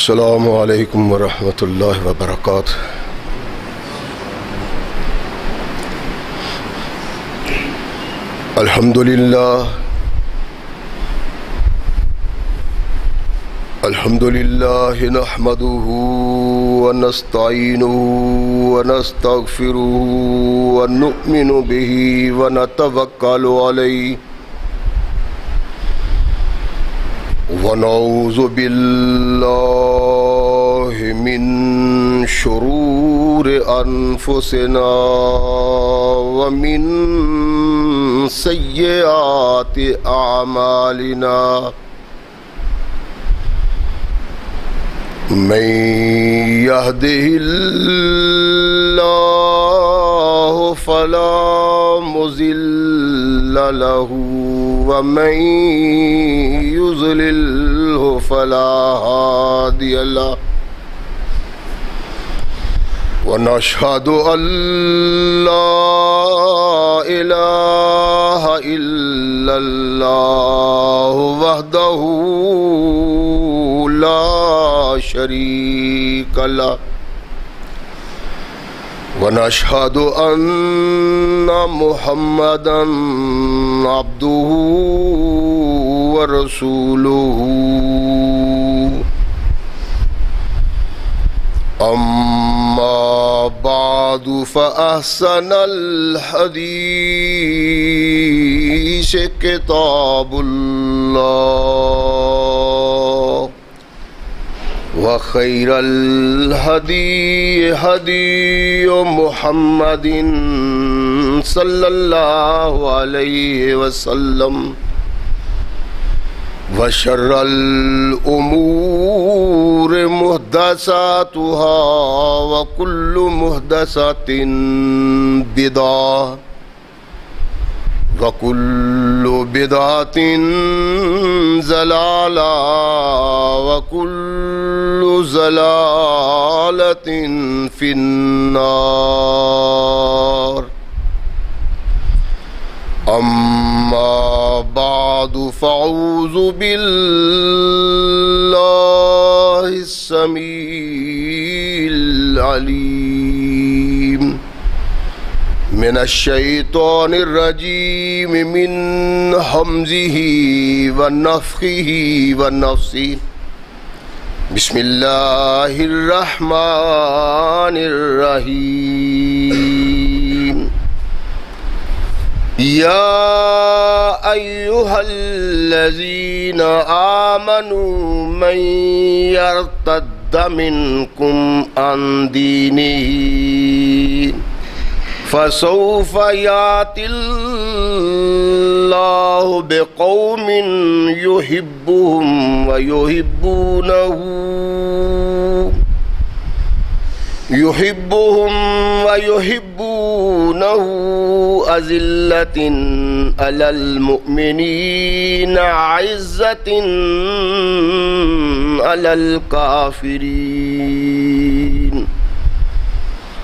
السلام علیکم ورحمۃ اللہ وبرکاتہ۔ الحمد للہ نحمده ونستعینه ونستغفره ونؤمن به ونتوکل علیہ ونعوذ باللہ من شرور انفسنا ومن سیئات اعمالنا من يهده الله فلا مضل له ومن يضلله فلا هادي له ونشهد أن لا إله إلا الله وحده لا شريك له ونشهد أن محمدا عبده ورسوله أما بعد فأحسن الحديث كتاب الله وخير الهدي هدي محمد صلى الله عليه وسلم وشر الأمور محدثاتها وكل محدثة بدعة وكل بدعة ضلالة وكل ضلالة في النار أما بعد فأعوذ بالله السميع العليم من الشيطان الرجيم من همزه ونفخه ونفثه بسم الله الرحمن الرحيم يا أيها الذين آمنوا من يرتد منكم عن دينه فسوف يأتي الله بقوم يحبهم ويحبونه أذلة على المؤمنين عزة على الكافرين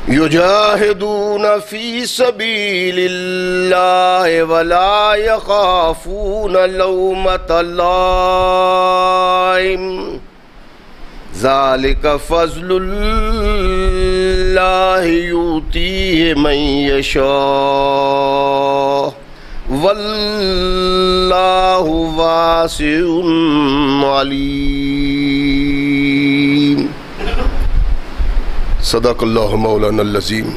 يجاهدون في سبيل الله ولا يخافون لومة لائم ذلك فضل الله يؤتيه من يشاء والله واسع عليم۔ صدق اللہ مولانا العظیم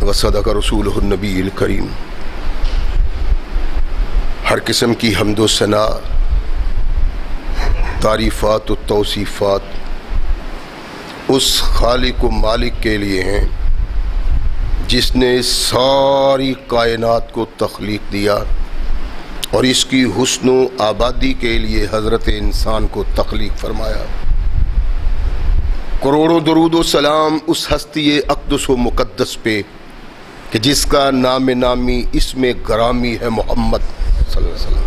وصدق رسولہ النبی الکریم۔ ہر قسم کی حمد و ثنا، تعریفات و توصیفات اس خالق و مالک کے لیے ہیں جس نے ساری کائنات کو تخلیق دیا اور اس کی حسن و آبادی کے لیے حضرت انسان کو تخلیق فرمایا۔ کروڑوں درود و سلام اس ہستی اقدس و مقدس پہ کہ جس کا نام نامی اسم گرامی ہے محمد صلی اللہ علیہ وسلم۔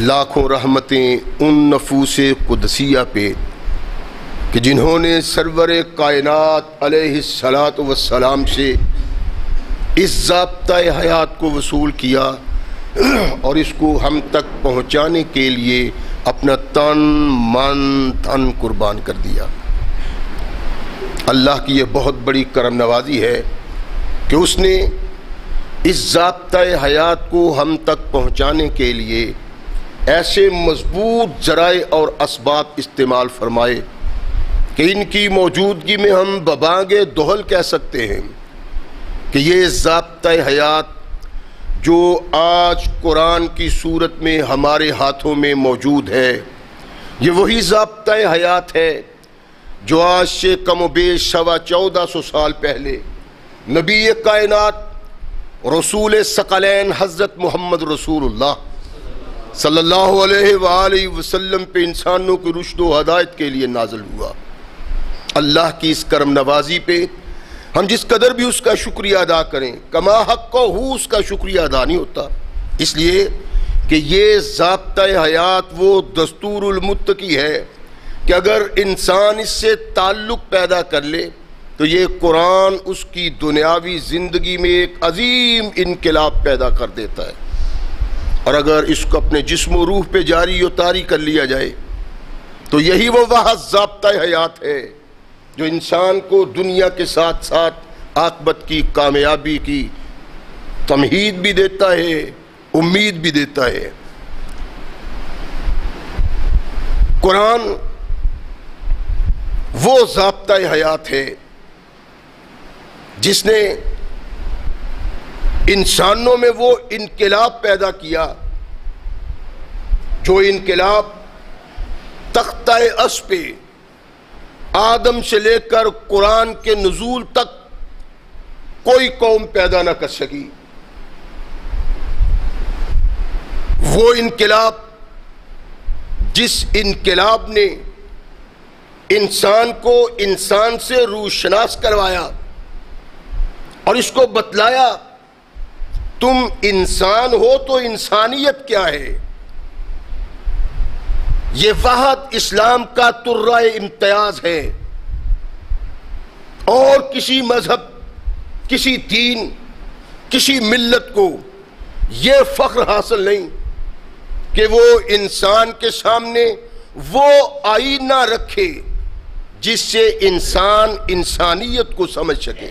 لاکھوں رحمتیں ان نفوس قدسیہ پہ کہ جنہوں نے سرور کائنات علیہ الصلاۃ والسلام سے اس ضابطۂ حیات کو وصول کیا اور اس کو ہم تک پہنچانے کے لیے اپنا تن من دھن قربان کر دیا۔ اللہ کی یہ بہت بڑی کرم نوازی ہے کہ اس نے اس ضابطۂ حیات کو ہم تک پہنچانے کے لیے ایسے مضبوط ذرائع اور اسباب استعمال فرمائے کہ ان کی موجودگی میں ہم ببانگ دہل کہہ سکتے ہیں کہ یہ ضابطۂ حیات جو آج قرآن کی صورت میں ہمارے ہاتھوں میں موجود ہے، یہ وہی ضابطۂ حیات ہے جو آج سے کم و بیش 1400 سال پہلے نبی کائنات رسول ثقلین حضرت محمد رسول اللہ صلی اللہ علیہ وآلہ وسلم پہ انسانوں کی رشد و ہدایت کے لیے نازل ہوا۔ اللہ کی اس کرم نوازی پہ ہم جس قدر بھی اس کا شکریہ ادا کریں، کما حق ہو اس کا شکریہ ادا نہیں ہوتا، اس لیے کہ یہ ضابطۂ حیات وہ دستور المتقی ہے کہ اگر انسان اس سے تعلق پیدا کر لے تو یہ قرآن اس کی دنیاوی زندگی میں ایک عظیم انقلاب پیدا کر دیتا ہے، اور اگر اس کو اپنے جسم و روح پہ جاری و طاری کر لیا جائے تو یہی وہ واحد ضابطۂ حیات ہے جو انسان کو دنیا کے ساتھ ساتھ عاقبت کی کامیابی کی تمہید بھی دیتا ہے، امید بھی دیتا ہے۔ قرآن وہ ضابطۂ حیات ہے جس نے انسانوں میں وہ انقلاب پیدا کیا جو انقلاب تختہ عرش پہ آدم سے لے کر قرآن کے نزول تک کوئی قوم پیدا نہ کر سکی۔ وہ انقلاب جس انقلاب نے انسان کو انسان سے روشناس کروایا اور اس کو بتلایا تم انسان ہو تو انسانیت کیا ہے۔ یہ واحد اسلام کا ترہ امتیاز ہے، اور کسی مذہب، کسی دین، کسی ملت کو یہ فخر حاصل نہیں کہ وہ انسان کے سامنے وہ آئینہ رکھے جس سے انسان انسانیت کو سمجھ سکے۔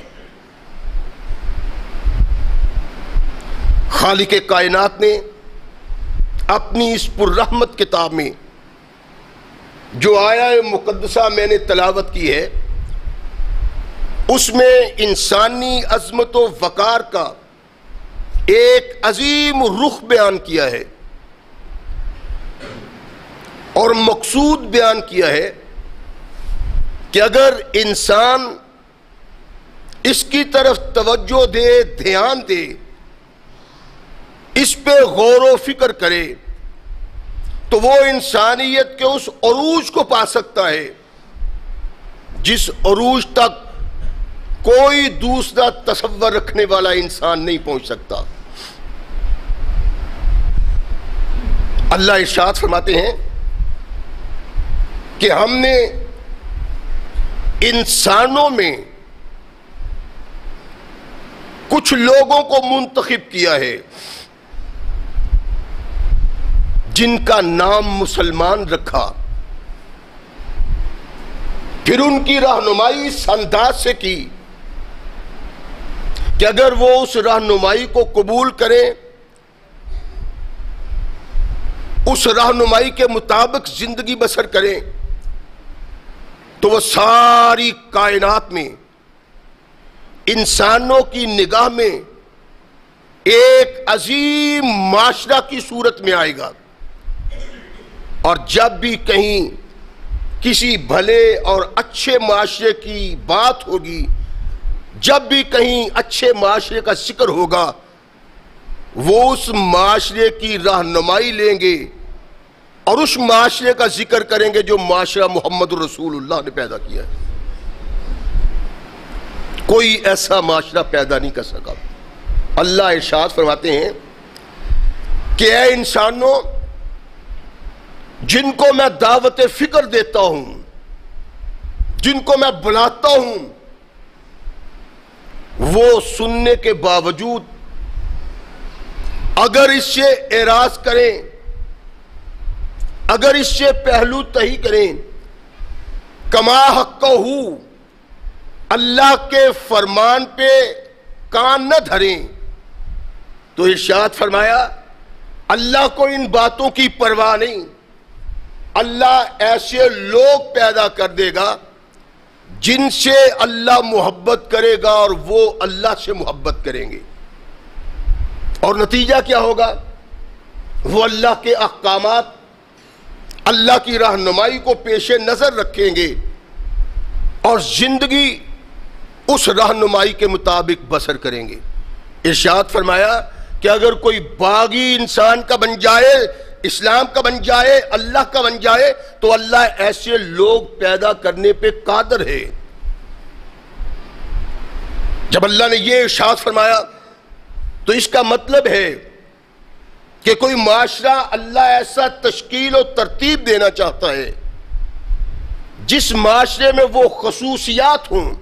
خالق کائنات نے اپنی اس پررحمت کتاب میں جو آیہ مقدسہ میں نے تلاوت کی ہے، اس میں انسانی عظمت و وقار کا ایک عظیم رخ بیان کیا ہے اور مقصود بیان کیا ہے کہ اگر انسان اس کی طرف توجہ دے، دھیان دے، اس پہ غور و فکر کرے تو وہ انسانیت کے اس عروج کو پا سکتا ہے جس عروج تک کوئی دوسرا تصور رکھنے والا انسان نہیں پہنچ سکتا۔ اللہ ارشاد فرماتے ہیں کہ ہم نے انسانوں میں کچھ لوگوں کو منتخب کیا ہے جن کا نام مسلمان رکھا، پھر ان کی رہنمائی اس انداز سے کی کہ اگر وہ اس رہنمائی کو قبول کریں، اس رہنمائی کے مطابق زندگی بسر کریں، تو وہ ساری کائنات میں انسانوں کی نگاہ میں ایک عظیم معاشرہ کی صورت میں آئے گا، اور جب بھی کہیں کسی بھلے اور اچھے معاشرے کی بات ہوگی، جب بھی کہیں اچھے معاشرے کا ذکر ہوگا، وہ اس معاشرے کی رہنمائی لیں گے اور اس معاشرے کا ذکر کریں گے جو معاشرہ محمد رسول اللہ نے پیدا کیا ہے۔ کوئی ایسا معاشرہ پیدا نہیں کر سکا۔ اللہ ارشاد فرماتے ہیں کہ اے انسانوں، جن کو میں دعوت فکر دیتا ہوں، جن کو میں بلاتا ہوں، وہ سننے کے باوجود اگر اس سے اعراض کریں، اگر اس سے پہلو تہی کریں، کما حقہ، اللہ کے فرمان پہ کان نہ دھریں، تو ارشاد فرمایا اللہ کو ان باتوں کی پرواہ نہیں، اللہ ایسے لوگ پیدا کر دے گا جن سے اللہ محبت کرے گا اور وہ اللہ سے محبت کریں گے، اور نتیجہ کیا ہوگا؟ وہ اللہ کے احکامات، اللہ کی رہنمائی کو پیش نظر رکھیں گے اور زندگی اس رہنمائی کے مطابق بسر کریں گے۔ ارشاد فرمایا کہ اگر کوئی باغی انسان کا بن جائے، اسلام کا بن جائے، اللہ کا بن جائے، تو اللہ ایسے لوگ پیدا کرنے پہ قادر ہے۔ جب اللہ نے یہ ارشاد فرمایا تو اس کا مطلب ہے کہ کوئی معاشرہ اللہ ایسا تشکیل و ترتیب دینا چاہتا ہے جس معاشرے میں وہ خصوصیات ہوں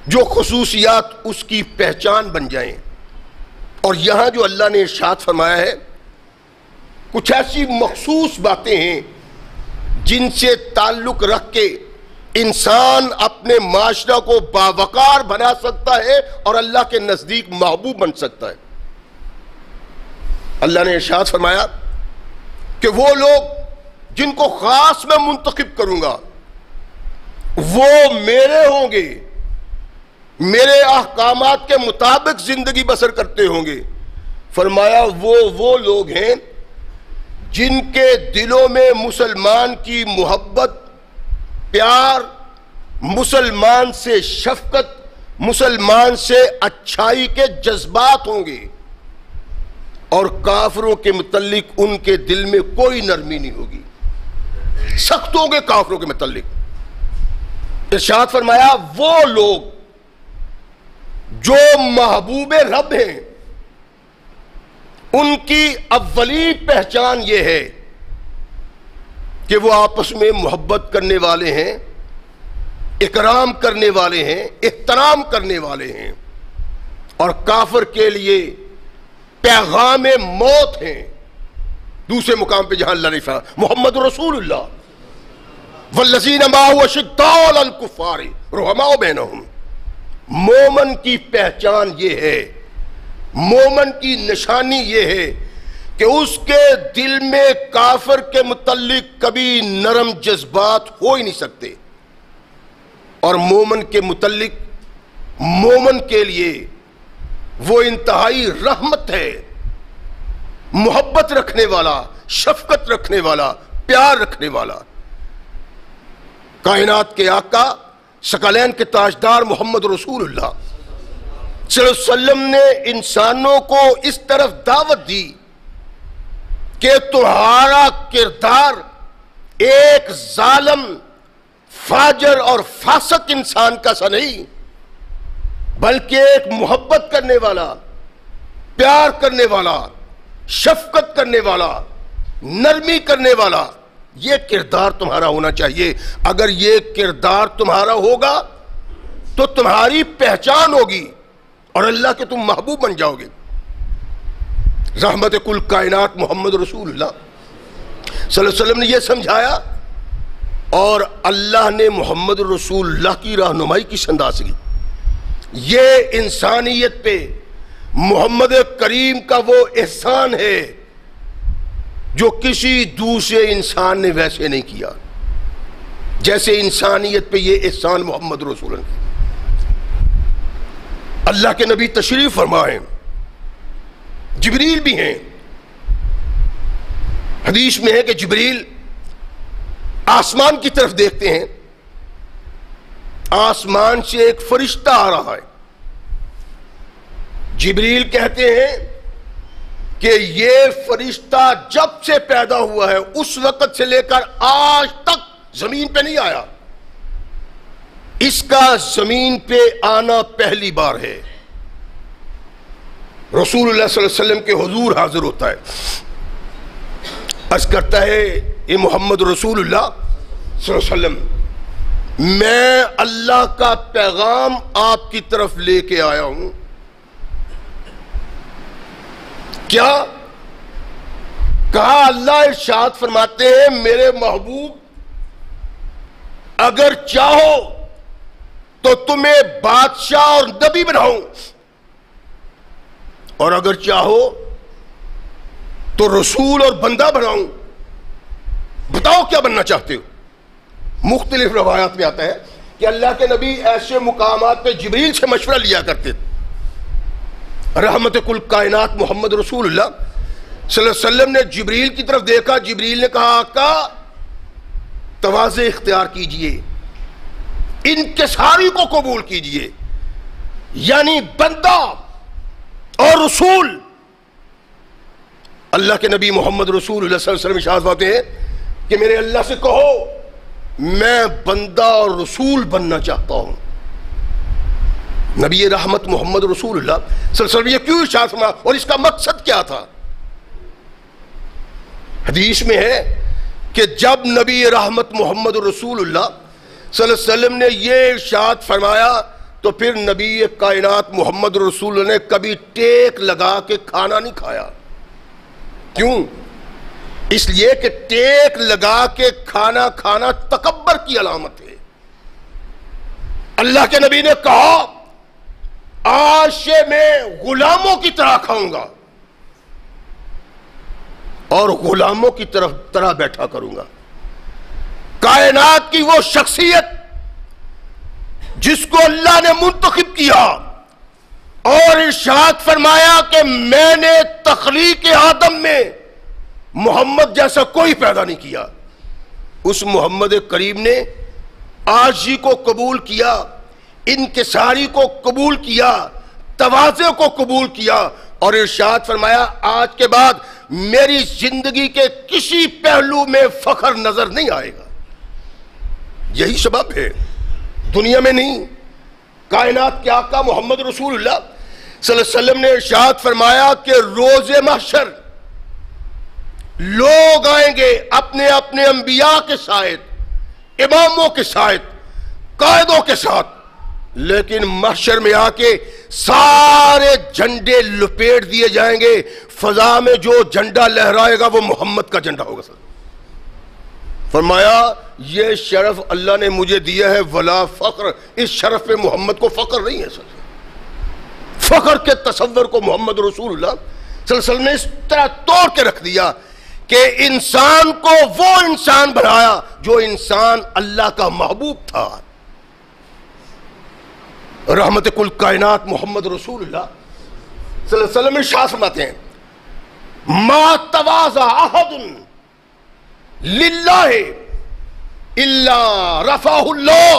جو خصوصیات اس کی پہچان بن جائیں، اور یہاں جو اللہ نے ارشاد فرمایا ہے کچھ ایسی مخصوص باتیں ہیں جن سے تعلق رکھ کے انسان اپنے معاشرہ کو باوقار بنا سکتا ہے اور اللہ کے نزدیک محبوب بن سکتا ہے۔ اللہ نے ارشاد فرمایا کہ وہ لوگ جن کو خاص میں منتخب کروں گا وہ میرے ہوں گے، میرے احکامات کے مطابق زندگی بسر کرتے ہوں گے۔ فرمایا وہ لوگ ہیں جن کے دلوں میں مسلمان کی محبت، پیار، مسلمان سے شفقت، مسلمان سے اچھائی کے جذبات ہوں گے، اور کافروں کے متعلق ان کے دل میں کوئی نرمی نہیں ہوگی، سخت ہوں گے کافروں کے متعلق۔ ارشاد فرمایا وہ لوگ جو محبوب رب ہیں ان کی اولی پہچان یہ ہے کہ وہ آپس میں محبت کرنے والے ہیں، اکرام کرنے والے ہیں، احترام کرنے والے ہیں، اور کافر کے لیے پیغام موت ہیں۔ دوسرے مقام پہ جہاں اللہ نے فرمایا محمد رسول اللہ والذین معہ اشداء علی الکفار رحماء بینہم، مومن کی پہچان یہ ہے، مومن کی نشانی یہ ہے کہ اس کے دل میں کافر کے متعلق کبھی نرم جذبات ہو ہی نہیں سکتے، اور مومن کے متعلق مومن کے لیے وہ انتہائی رحمت ہے، محبت رکھنے والا، شفقت رکھنے والا، پیار رکھنے والا۔ کائنات کے آقا، ثقلین کے تاجدار محمد رسول اللہ صلی اللہ علیہ وسلم نے انسانوں کو اس طرف دعوت دی کہ تمہارا کردار ایک ظالم، فاجر اور فاسق انسان کا سا نہیں، بلکہ ایک محبت کرنے والا، پیار کرنے والا، شفقت کرنے والا، نرمی کرنے والا، یہ کردار تمہارا ہونا چاہیے۔ اگر یہ کردار تمہارا ہوگا تو تمہاری پہچان ہوگی اور اللہ کے تم محبوب بن جاؤ گے۔ رحمت کل کائنات محمد رسول اللہ صلی اللہ علیہ وسلم نے یہ سمجھایا، اور اللہ نے محمد رسول اللہ کی رہنمائی کس انداز کی، یہ انسانیت پہ محمد کریم کا وہ احسان ہے جو کسی دوسرے انسان نے ویسے نہیں کیا جیسے انسانیت پہ یہ احسان محمد رسول اللہ۔ اللہ کے نبی تشریف فرما ہیں، جبریل بھی ہیں، حدیث میں ہے کہ جبریل آسمان کی طرف دیکھتے ہیں، آسمان سے ایک فرشتہ آ رہا ہے، جبریل کہتے ہیں کہ یہ فرشتہ جب سے پیدا ہوا ہے اس وقت سے لے کر آج تک زمین پہ نہیں آیا، اس کا زمین پہ آنا پہلی بار ہے۔ رسول اللہ صلی اللہ علیہ وسلم کے حضور حاضر ہوتا ہے، عرض کرتا ہے یہ محمد رسول اللہ صلی اللہ علیہ وسلم، میں اللہ کا پیغام آپ کی طرف لے کے آیا ہوں۔ کیا کہا اللہ ارشاد فرماتے ہیں میرے محبوب اگر چاہو تو تمہیں بادشاہ اور نبی بناؤں، اور اگر چاہو تو رسول اور بندہ بناؤں، بتاؤ کیا بننا چاہتے ہو؟ مختلف روایات میں آتا ہے کہ اللہ کے نبی ایسے مقامات پہ جبریل سے مشورہ لیا کرتے تھے۔ رحمت کل کائنات محمد رسول اللہ صلی اللہ علیہ وسلم نے جبریل کی طرف دیکھا، جبریل نے کہا آقا تواضع اختیار کیجئے، انکساری کو قبول کیجئے، یعنی بندہ اور رسول۔ اللہ کے نبی محمد رسول اللہ صلی اللہ علیہ وسلم ارشاد فرماتے ہیں کہ میرے اللہ سے کہو میں بندہ اور رسول بننا چاہتا ہوں۔ نبی رحمت محمد رسول اللہ صلی اللہ علیہ وسلم یہ کیوں ارشاد فرمایا اور اس کا مقصد کیا تھا؟ حدیث میں ہے کہ جب نبی رحمت محمد رسول اللہ صلی اللہ علیہ وسلم نے یہ ارشاد فرمایا تو پھر نبی کائنات محمد رسول اللہ نے کبھی ٹیک لگا کے کھانا نہیں کھایا۔ کیوں؟ اس لیے کہ ٹیک لگا کے کھانا کھانا تکبر کی علامت ہے۔ اللہ کے نبی نے کہا آج سے میں غلاموں کی طرح کھاؤں گا اور غلاموں کی طرح بیٹھا کروں گا۔ کائنات کی وہ شخصیت جس کو اللہ نے منتخب کیا اور ارشاد فرمایا کہ میں نے تخلیق آدم میں محمد جیسا کوئی پیدا نہیں کیا، اس محمد کریم نے عاجزی کو قبول کیا، انکساری کو قبول کیا، تواضع کو قبول کیا، اور ارشاد فرمایا آج کے بعد میری زندگی کے کسی پہلو میں فخر نظر نہیں آئے گا۔ یہی سبب ہے، دنیا میں نہیں، کائنات کے آقا محمد رسول اللہ صلی اللہ علیہ وسلم نے ارشاد فرمایا کہ روز محشر لوگ آئیں گے اپنے اپنے انبیاء کے ساتھ، اماموں کے ساتھ، قائدوں کے ساتھ، لیکن محشر میں آ کے سارے جھنڈے لپیٹ دیے جائیں گے، فضا میں جو جھنڈا لہرائے گا وہ محمد کا جھنڈا ہوگا۔ فرمایا یہ شرف اللہ نے مجھے دیا ہے ولا فخر، اس شرف پہ محمد کو فخر نہیں ہے۔ فخر کے تصور کو محمد رسول اللہ صلی اللہ علیہ وسلم نے اس طرح توڑ کے رکھ دیا کہ انسان کو وہ انسان بنایا جو انسان اللہ کا محبوب تھا۔ رحمت کل کائنات محمد رسول اللہ صلی اللہ علیہ وسلم ارشاد فرماتے ہیں ما تواضع احد للہ الا رفعہ اللہ،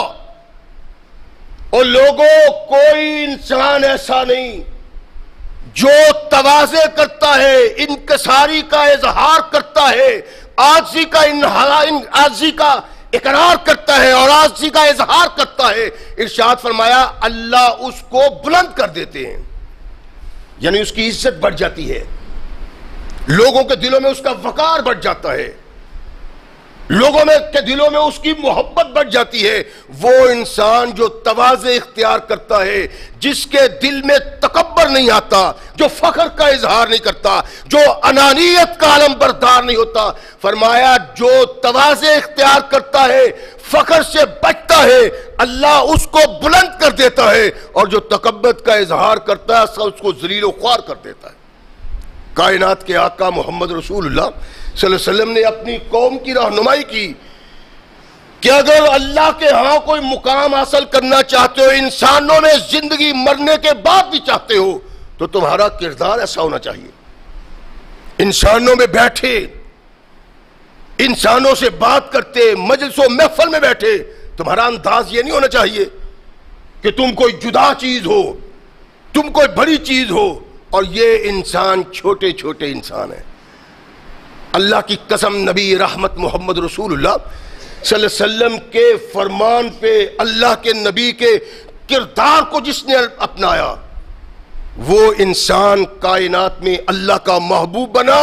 اور لوگوں کوئی انسان ایسا نہیں جو تواضع کرتا ہے، انکساری کا اظہار کرتا ہے، عاجزی کا اقرار کرتا ہے اور عاجزی کا اظہار کرتا ہے، ارشاد فرمایا اللہ اس کو بلند کر دیتے ہیں، یعنی اس کی عزت بڑھ جاتی ہے، لوگوں کے دلوں میں اس کا وقار بڑھ جاتا ہے، لوگوں کے دلوں میں اس کی محبت بڑھ جاتی ہے۔ وہ انسان جو تواضع اختیار کرتا ہے، جس کے دل میں تکبر نہیں آتا، جو فخر کا اظہار نہیں کرتا، جو انانیت کا علم بردار نہیں ہوتا، فرمایا جو تواضع اختیار کرتا ہے، فخر سے بچتا ہے، اللہ اس کو بلند کر دیتا ہے، اور جو تکبر کا اظہار کرتا ہے اس کو ذلیل و خوار کر دیتا ہے۔ کائنات کے آقا محمد رسول اللہ صلی اللہ علیہ وسلم نے اپنی قوم کی رہنمائی کی کہ اگر اللہ کے ہاں کوئی مقام حاصل کرنا چاہتے ہو، انسانوں میں زندگی مرنے کے بعد بھی چاہتے ہو، تو تمہارا کردار ایسا ہونا چاہیے، انسانوں میں بیٹھے، انسانوں سے بات کرتے، مجلس و محفل میں بیٹھے، تمہارا انداز یہ نہیں ہونا چاہیے کہ تم کوئی جدا چیز ہو، تم کوئی بڑی چیز ہو، اور یہ انسان چھوٹے چھوٹے انسان ہیں۔ اللہ کی قسم نبی رحمت محمد رسول اللہ صلی اللہ علیہ وسلم کے فرمان پہ، اللہ کے نبی کے کردار کو جس نے اپنایا، وہ انسان کائنات میں اللہ کا محبوب بنا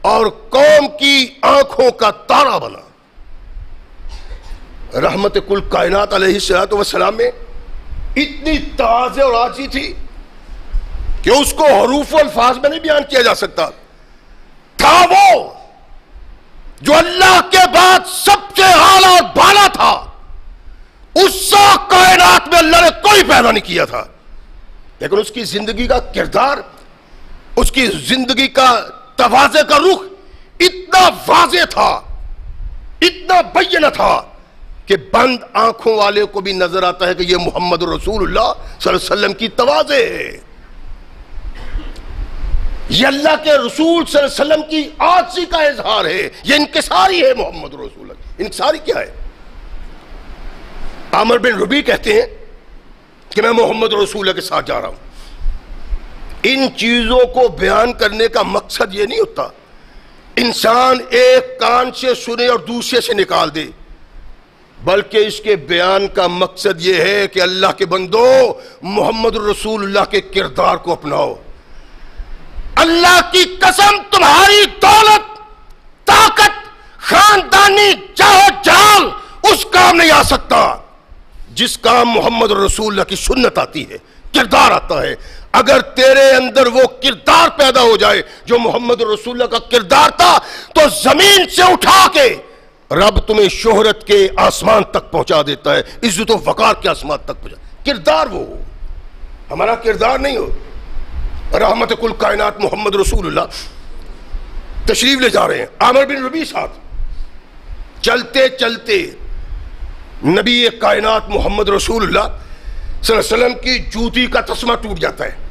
اور قوم کی آنکھوں کا تارا بنا۔ رحمت کل کائنات علیہ السلام میں اتنی تواضع اور عاجزی تھی کہ اس کو حروف و الفاظ میں نہیں بیان کیا جا سکتا تھا۔ وہ جو اللہ کے بعد سب سے اعلیٰ اور بالا تھا، اس کائنات میں اللہ نے کوئی پیدا نہیں کیا تھا، لیکن اس کی زندگی کا کردار، اس کی زندگی کا تواضع کا رخ اتنا واضح تھا، اتنا بینہ تھا کہ بند آنکھوں والے کو بھی نظر آتا ہے کہ یہ محمد رسول اللہ صلی اللہ علیہ وسلم کی تواضع ہے، یہ اللہ کے رسول صلی اللہ علیہ وسلم کی عاجزی کا اظہار ہے، یہ انکساری ہے محمد رسول اللہ۔ انکساری کیا ہے؟ عامر بن ربیع کہتے ہیں کہ میں محمد رسول اللہ کے ساتھ جا رہا ہوں۔ ان چیزوں کو بیان کرنے کا مقصد یہ نہیں ہوتا انسان ایک کان سے سنے اور دوسرے سے نکال دے، بلکہ اس کے بیان کا مقصد یہ ہے کہ اللہ کے بندو محمد رسول اللہ کے کردار کو اپناؤ۔ اللہ کی قسم تمہاری دولت، طاقت، خاندانی جاہ جال اس کام نہیں آ سکتا جس کام محمد رسول اللہ کی سنت آتی ہے، کردار آتا ہے۔ اگر تیرے اندر وہ کردار پیدا ہو جائے جو محمد رسول اللہ کا کردار تھا، تو زمین سے اٹھا کے رب تمہیں شہرت کے آسمان تک پہنچا دیتا ہے، عزت و وقار کے آسمان تک پہنچا۔ کردار وہ ہو، ہمارا کردار نہیں ہو۔ رحمت کل کائنات محمد رسول اللہ تشریف لے جا رہے ہیں، عامر بن ربیع ساتھ چلتے چلتے نبی کائنات محمد رسول اللہ صلی اللہ علیہ وسلم کی جوتی کا تسمہ ٹوٹ جاتا ہے۔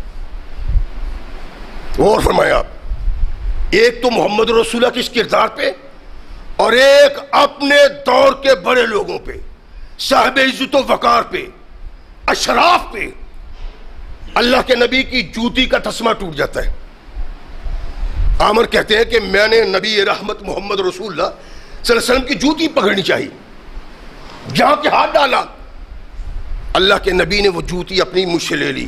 غور فرمایا آپ، ایک تو محمد رسول اللہ کی اس کردار پہ، اور ایک اپنے دور کے بڑے لوگوں پہ، صاحب عزت و وقار پہ، اشراف پہ اللہ کے نبی کی جوتی کا تسمہ ٹوٹ جاتا ہے۔ عامر کہتے ہیں کہ میں نے نبی رحمت محمد رسول اللہ صلی اللہ علیہ وسلم کی جوتی پکڑنی چاہیے، جہاں کے ہاتھ ڈالا اللہ کے نبی نے وہ جوتی اپنی مجھ سے لے لی۔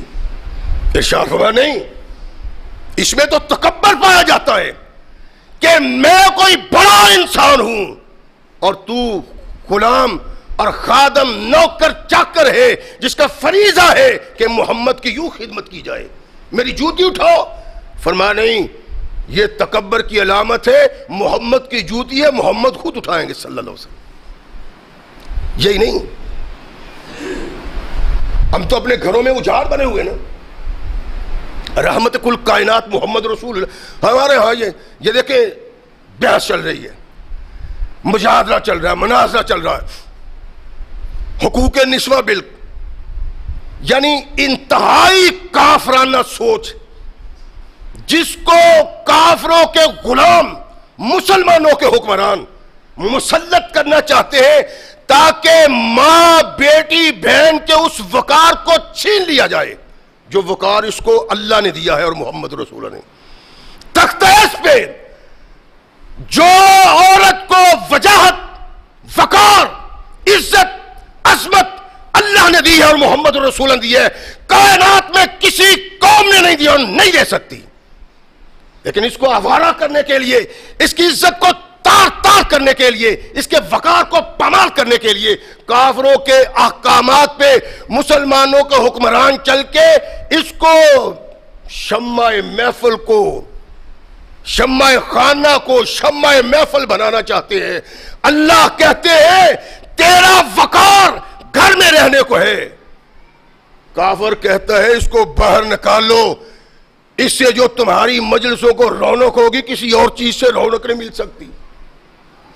ارشاد فرمایا نہیں، اس میں تو تکبر پایا جاتا ہے کہ میں کوئی بڑا انسان ہوں اور تو غلام اور خادم، نوکر چاکر ہے جس کا فریضہ ہے کہ محمد کی یوں خدمت کی جائے، میری جوتی اٹھاؤ۔ فرمایا نہیں، یہ تکبر کی علامت ہے، محمد کی جوتی ہے، محمد خود اٹھائیں گے صلی اللہ علیہ وسلم۔ یہی نہیں، ہم تو اپنے گھروں میں اجاڑ بنے ہوئے نا، رحمت کل کائنات محمد رسول اللہ ہمارے ہاں یہ دیکھیں بحث چل رہی ہے، مجادلہ چل رہا ہے، مناظرہ چل رہا ہے، حقوق نسواں بل، یعنی انتہائی کافرانہ سوچ جس کو کافروں کے غلام مسلمانوں کے حکمران مسلط کرنا چاہتے ہیں تاکہ ماں، بیٹی، بہن کے اس وقار کو چھین لیا جائے جو وقار اس کو اللہ نے دیا ہے اور محمد رسول اللہ نے۔ تخت عز پہ جو عورت کو وجاہت، وقار، عزت، عظمت اللہ نے دی ہے اور محمد رسول اللہ نے دی ہے، کائنات میں کسی قوم نے نہیں دی اور نہیں دے سکتی، لیکن اس کو آوارہ کرنے کے لیے، اس کی عزت کو تار تار کرنے کے لیے، اس کے وقار کو پامال کرنے کے لیے کافروں کے احکامات پہ مسلمانوں کے حکمران چل کے اس کو شمع محفل کو، شمع خانہ کو شمع محفل بنانا چاہتے ہیں۔ اللہ کہتے ہیں تیرا وقار گھر میں رہنے کو ہے، کافر کہتا ہے اس کو باہر نکال لو، اس سے جو تمہاری مجلسوں کو رونق ہوگی کسی اور چیز سے رونق نہیں مل سکتی،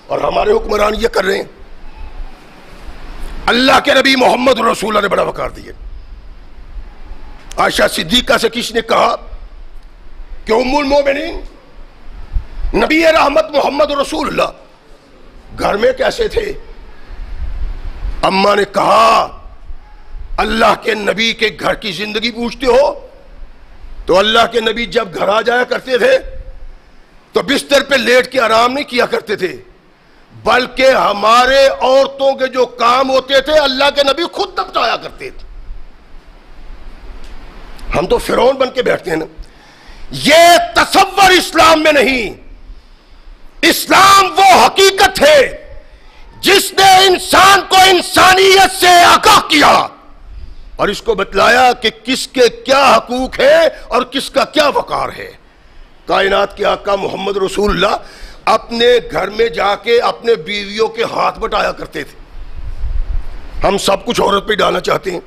اور ہمارے حکمران یہ کر رہے ہیں۔ اللہ کے نبی محمد رسول اللہ نے بڑا وقار دیا۔ عائشہ صدیقہ سے کسی نے کہا کہ ام المومنین نبی رحمت محمد رسول اللہ گھر میں کیسے تھے؟ اماں نے کہا اللہ کے نبی کے گھر کی زندگی پوچھتے ہو تو اللہ کے نبی جب گھر آ جایا کرتے تھے تو بستر پہ لیٹ کے آرام نہیں کیا کرتے تھے، بلکہ ہمارے عورتوں کے جو کام ہوتے تھے اللہ کے نبی خود نپٹایا کرتے تھے۔ ہم تو فرعون بن کے بیٹھتے ہیں نا۔ یہ تصور اسلام میں نہیں، اسلام وہ حقیقت ہے جس نے انسان کو انسانیت سے آگاہ کیا اور اس کو بتلایا کہ کس کے کیا حقوق ہے اور کس کا کیا وقار ہے۔ کائنات کے آقا محمد رسول اللہ اپنے گھر میں جا کے اپنے بیویوں کے ہاتھ بٹایا کرتے تھے. ہم سب کچھ عورت پہ ڈالنا چاہتے ہیں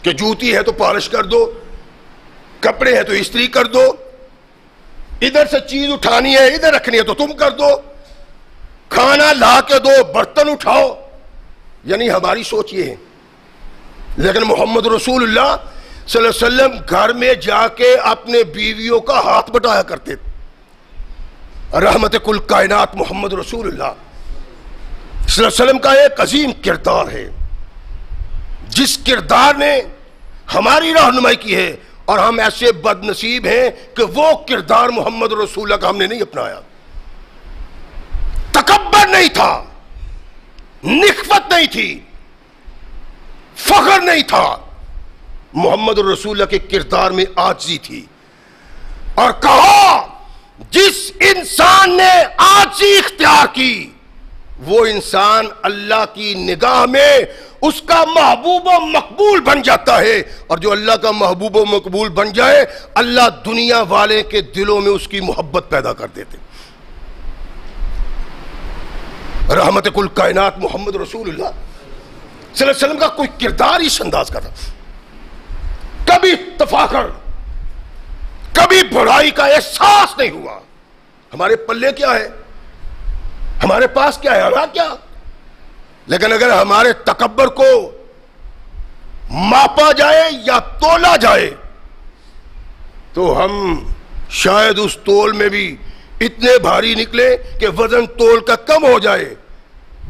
کہ جوتی ہے تو پالش کر دو, کپڑے ہیں تو استری کر دو, ادھر سے چیز اٹھانی ہے ادھر رکھنی ہے تو تم کر دو, کھانا لا کے دو, برتن اٹھاؤ. یعنی ہماری سوچ یہ ہے. لیکن محمد رسول اللہ صلی اللہ علیہ وسلم گھر میں جا کے اپنے بیویوں کا ہاتھ بٹایا کرتے تھے. رحمت کل کائنات محمد رسول اللہ صلی اللہ علیہ وسلم کا ایک عظیم کردار ہے, جس کردار نے ہماری رہنمائی کی ہے, اور ہم ایسے بد نصیب ہیں کہ وہ کردار محمد رسول اللہ کا ہم نے نہیں اپنایا. تکبر نہیں تھا, نخوت نہیں تھی, فخر نہیں تھا, محمد رسول اللہ کے کردار میں عاجزی تھی. اور کہا جس انسان نے عاجزی اختیار کی وہ انسان اللہ کی نگاہ میں اس کا محبوب و مقبول بن جاتا ہے, اور جو اللہ کا محبوب و مقبول بن جائے اللہ دنیا والے کے دلوں میں اس کی محبت پیدا کر دیتے. رحمت کل کائنات محمد رسول اللہ صلی اللہ علیہ وسلم کا کوئی کردار اس انداز کا تھا. کبھی تفاخر, کبھی بڑائی کا احساس نہیں ہوا. ہمارے پلے کیا ہے, ہمارے پاس کیا ہے, ہمارا کیا. لیکن اگر ہمارے تکبر کو ماپا جائے یا تولا جائے تو ہم شاید اس تول میں بھی اتنے بھاری نکلے کہ وزن تول کا کم ہو جائے,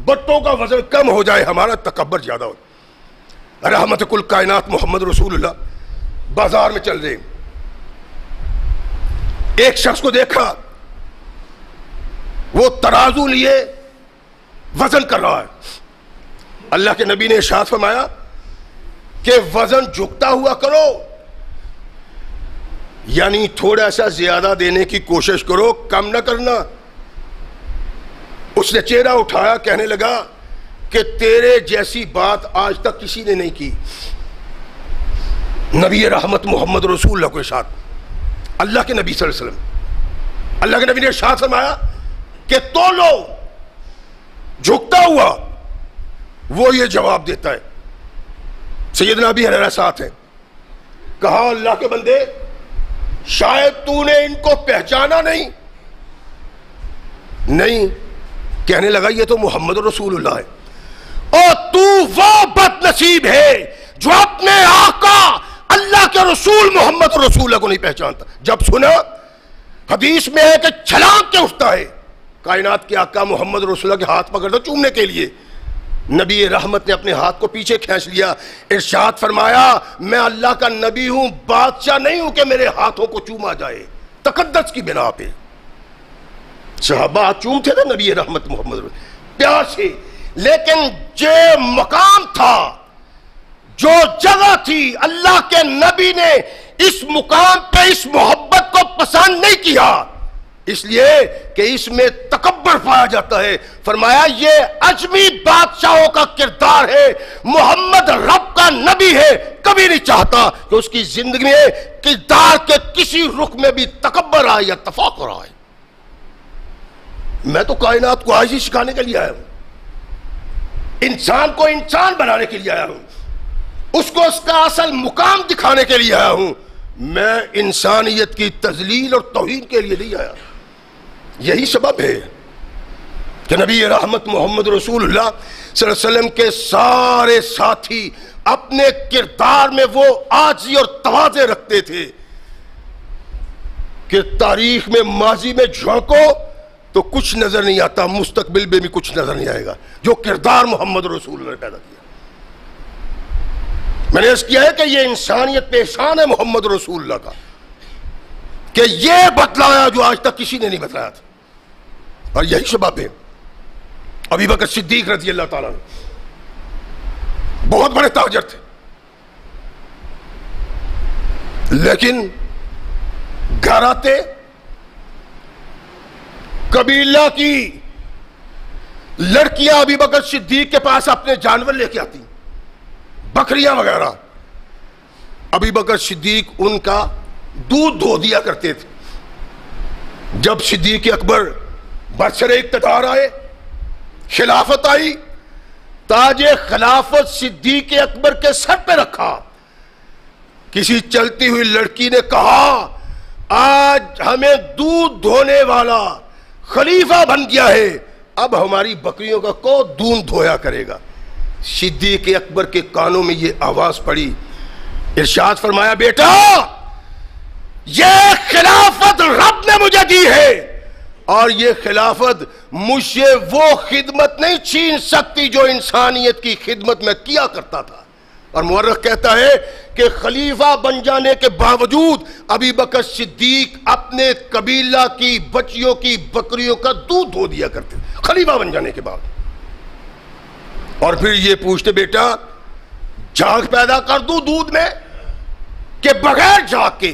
بٹوں کا وزن کم ہو جائے, ہمارا تکبر زیادہ ہو. رحمت کل کائنات محمد رسول اللہ بازار میں چل رہے, ایک شخص کو دیکھا وہ ترازو لیے وزن کر رہا ہے. اللہ کے نبی نے ارشاد فرمایا کہ وزن جھکتا ہوا کرو, یعنی تھوڑا سا زیادہ دینے کی کوشش کرو, کم نہ کرنا. اس نے چہرہ اٹھایا, کہنے لگا کہ تیرے جیسی بات آج تک کسی نے نہیں کی. نبی رحمت محمد رسول اللہ کو ارشاد, اللہ کے نبی صلی اللہ علیہ وسلم, اللہ کے نبی نے ارشاد فرمایا کہ تولو, جھکتا ہوا. وہ یہ جواب دیتا ہے, سیدنا ابی ہریرہ ساتھ ہے, کہا اللہ کے بندے شاید تو نے ان کو پہچانا نہیں. نہیں, کہنے لگا یہ تو محمد رسول اللہ ہے. اور تو وہ بد نصیب ہے جو اپنے آقا اللہ کے رسول محمد رسول اللہ کو نہیں پہچانتا. جب سنا حدیث میں ہے کہ چھلانگ کے اٹھتا ہے, کائنات کے آقا محمد رسول اللہ کے ہاتھ پکڑتا چومنے کے لیے. نبی رحمت نے اپنے ہاتھ کو پیچھے کھینچ لیا, ارشاد فرمایا میں اللہ کا نبی ہوں, بادشاہ نہیں ہوں کہ میرے ہاتھوں کو چوما جائے. تقدس کی بنا پہ صحابہ چومتے تھے نبی رحمت محمد رسول پیار سے, لیکن جو مقام تھا, جو جگہ تھی, اللہ کے نبی نے اس مقام پہ اس محبت کو پسند نہیں کیا, اس لیے کہ اس میں تکبر پایا جاتا ہے. فرمایا یہ عجمی بادشاہوں کا کردار ہے, محمد رب کا نبی ہے, کبھی نہیں چاہتا کہ اس کی زندگی میں کردار کے کسی رخ میں بھی تکبر آئے یا تفاخر آئے. میں تو کائنات کو عاجزی سکھانے کے لیے آیا ہوں, انسان کو انسان بنانے کے لیے آیا ہوں, اس کو اس کا اصل مقام دکھانے کے لیے آیا ہوں. میں انسانیت کی تذلیل اور توہین کے لیے نہیں آیا. یہی سبب ہے کہ نبی رحمت محمد رسول اللہ صلی اللہ علیہ وسلم کے سارے ساتھی اپنے کردار میں وہ عاجزی اور تواضع رکھتے تھے کہ تاریخ میں ماضی میں جھانکو تو کچھ نظر نہیں آتا, مستقبل میں بھی کچھ نظر نہیں آئے گا جو کردار محمد رسول اللہ نے پیدا کیا. میں نے اس کیا ہے کہ یہ انسانیت پہ احسان ہے محمد رسول اللہ کا کہ یہ بتلایا جو آج تک کسی نے نہیں بتلایا تھا. اور یہی سبب ہے ابی بکر صدیق رضی اللہ تعالیٰ بہت بڑے تاجر تھے, لیکن گھر آتے قبیلہ کی لڑکیاں ابی بکر صدیق کے پاس اپنے جانور لے کے آتی, بکریاں وغیرہ. ابی بکر صدیق ان کا دودھ دھو دیا کرتے تھے. جب صدیق اکبر برسر اقتدار آئے، خلافت آئی، تاج خلافت صدیق اکبر کے سر پہ رکھا۔ کسی چلتی ہوئی لڑکی نے کہا آج ہمیں دودھ دھونے والا خلیفہ بن گیا ہے، اب ہماری بکریوں کا کون دودھ دھویا کرے گا؟ صدیق اکبر کے کانوں میں یہ آواز پڑی، ارشاد فرمایا بیٹا یہ خلافت رب نے مجھے دی ہے، اور یہ خلافت مجھ سے وہ خدمت نہیں چھین سکتی جو انسانیت کی خدمت میں کیا کرتا تھا۔ اور مورخ کہتا ہے کہ خلیفہ بن جانے کے باوجود ابی بکر صدیق اپنے قبیلہ کی بچیوں کی بکریوں کا دودھ دھو دیا کرتے خلیفہ بن جانے کے بعد۔ اور پھر یہ پوچھتے بیٹا جھاگ پیدا کر دوں دودھ میں کہ بغیر جھاگ کے؟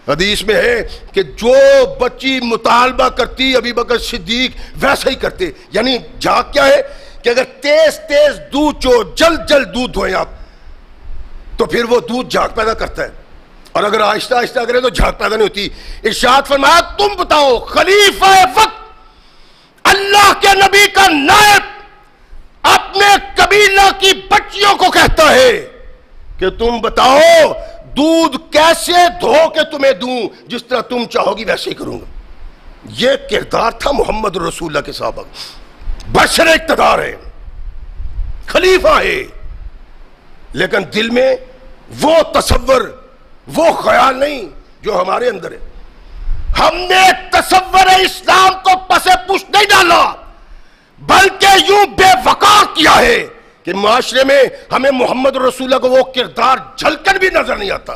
حدیث میں ہے کہ جو بچی مطالبہ کرتی ابی بکر صدیق ویسا ہی کرتے، یعنی جھاگ کیا ہے کہ اگر تیز تیز دودھ چو جلد جلد دودھ دھوئیں آپ تو پھر وہ دودھ جھاگ پیدا کرتا ہے، اور اگر آہستہ آہستہ کرے تو جھاگ پیدا نہیں ہوتی۔ ارشاد فرمایا تم بتاؤ خلیفہ وقت اللہ کے نبی کا نائب اپنے قبیلہ کی بچیوں کو کہتا ہے کہ تم بتاؤ دودھ کیسے دھو کے تمہیں دوں، جس طرح تم چاہو گی ویسے ہی کروں گا۔ یہ کردار تھا محمد رسول اللہ کے سابق۔ برسر اقتدار ہے، خلیفہ ہے، لیکن دل میں وہ تصور وہ خیال نہیں جو ہمارے اندر ہے۔ ہم نے تصور اسلام کو پس پشت نہیں ڈالا، بلکہ یوں بے وقار کیا ہے کہ معاشرے میں ہمیں محمد رسول اللہ کو وہ کردار جھلکن بھی نظر نہیں آتا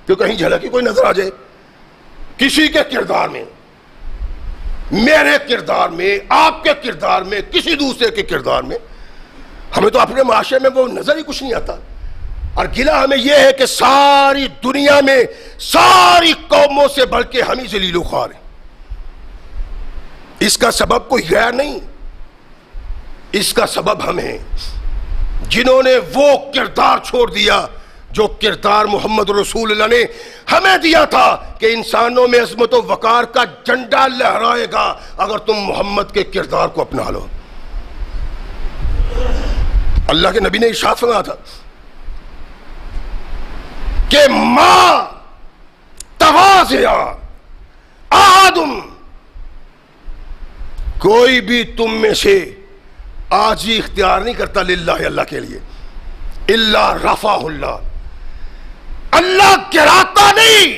کہ کہیں جھلکی کوئی نظر آ جائے کسی کے کردار میں، میرے کردار میں، آپ کے کردار میں، کسی دوسرے کے کردار میں۔ ہمیں تو اپنے معاشرے میں وہ نظر ہی کچھ نہیں آتا، اور گلہ ہمیں یہ ہے کہ ساری دنیا میں ساری قوموں سے بڑھ کے ہم ہی ذلیل و خوار ہیں۔ اس کا سبب کوئی غیر نہیں، اس کا سبب ہم ہیں جنہوں نے وہ کردار چھوڑ دیا جو کردار محمد رسول اللہ نے ہمیں دیا تھا کہ انسانوں میں عظمت و وقار کا جھنڈا لہرائے گا اگر تم محمد کے کردار کو اپنا لو۔ اللہ کے نبی نے ارشاد فرمایا تھا کہ ما تواضع احدم، کوئی بھی تم میں سے عاجزی اختیار نہیں کرتا للہ اللہ کے لیے، الا رفعہ اللہ، اللہ گراتا نہیں،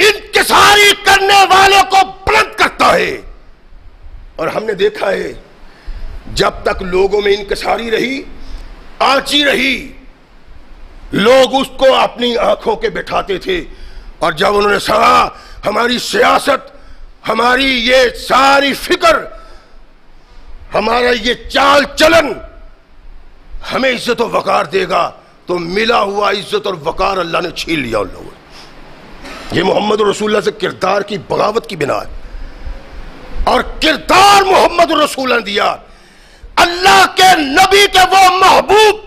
انکساری کرنے والوں کو بلند کرتا ہے۔ اور ہم نے دیکھا ہے جب تک لوگوں میں انکساری رہی، آنچی رہی، لوگ اس کو اپنی آنکھوں کے بٹھاتے تھے، اور جب انہوں نے سنا ہماری سیاست، ہماری یہ ساری فکر، ہمارا یہ چال چلن ہمیں عزت و وقار دے گا، تو ملا ہوا عزت اور وقار اللہ نے چھین لیا ان لوگوں نے۔ یہ محمد رسول اللہ سے کردار کی بغاوت کی بنا ہے، اور کردار محمد رسول اللہ نے دیا اللہ کے نبی کے وہ محبوب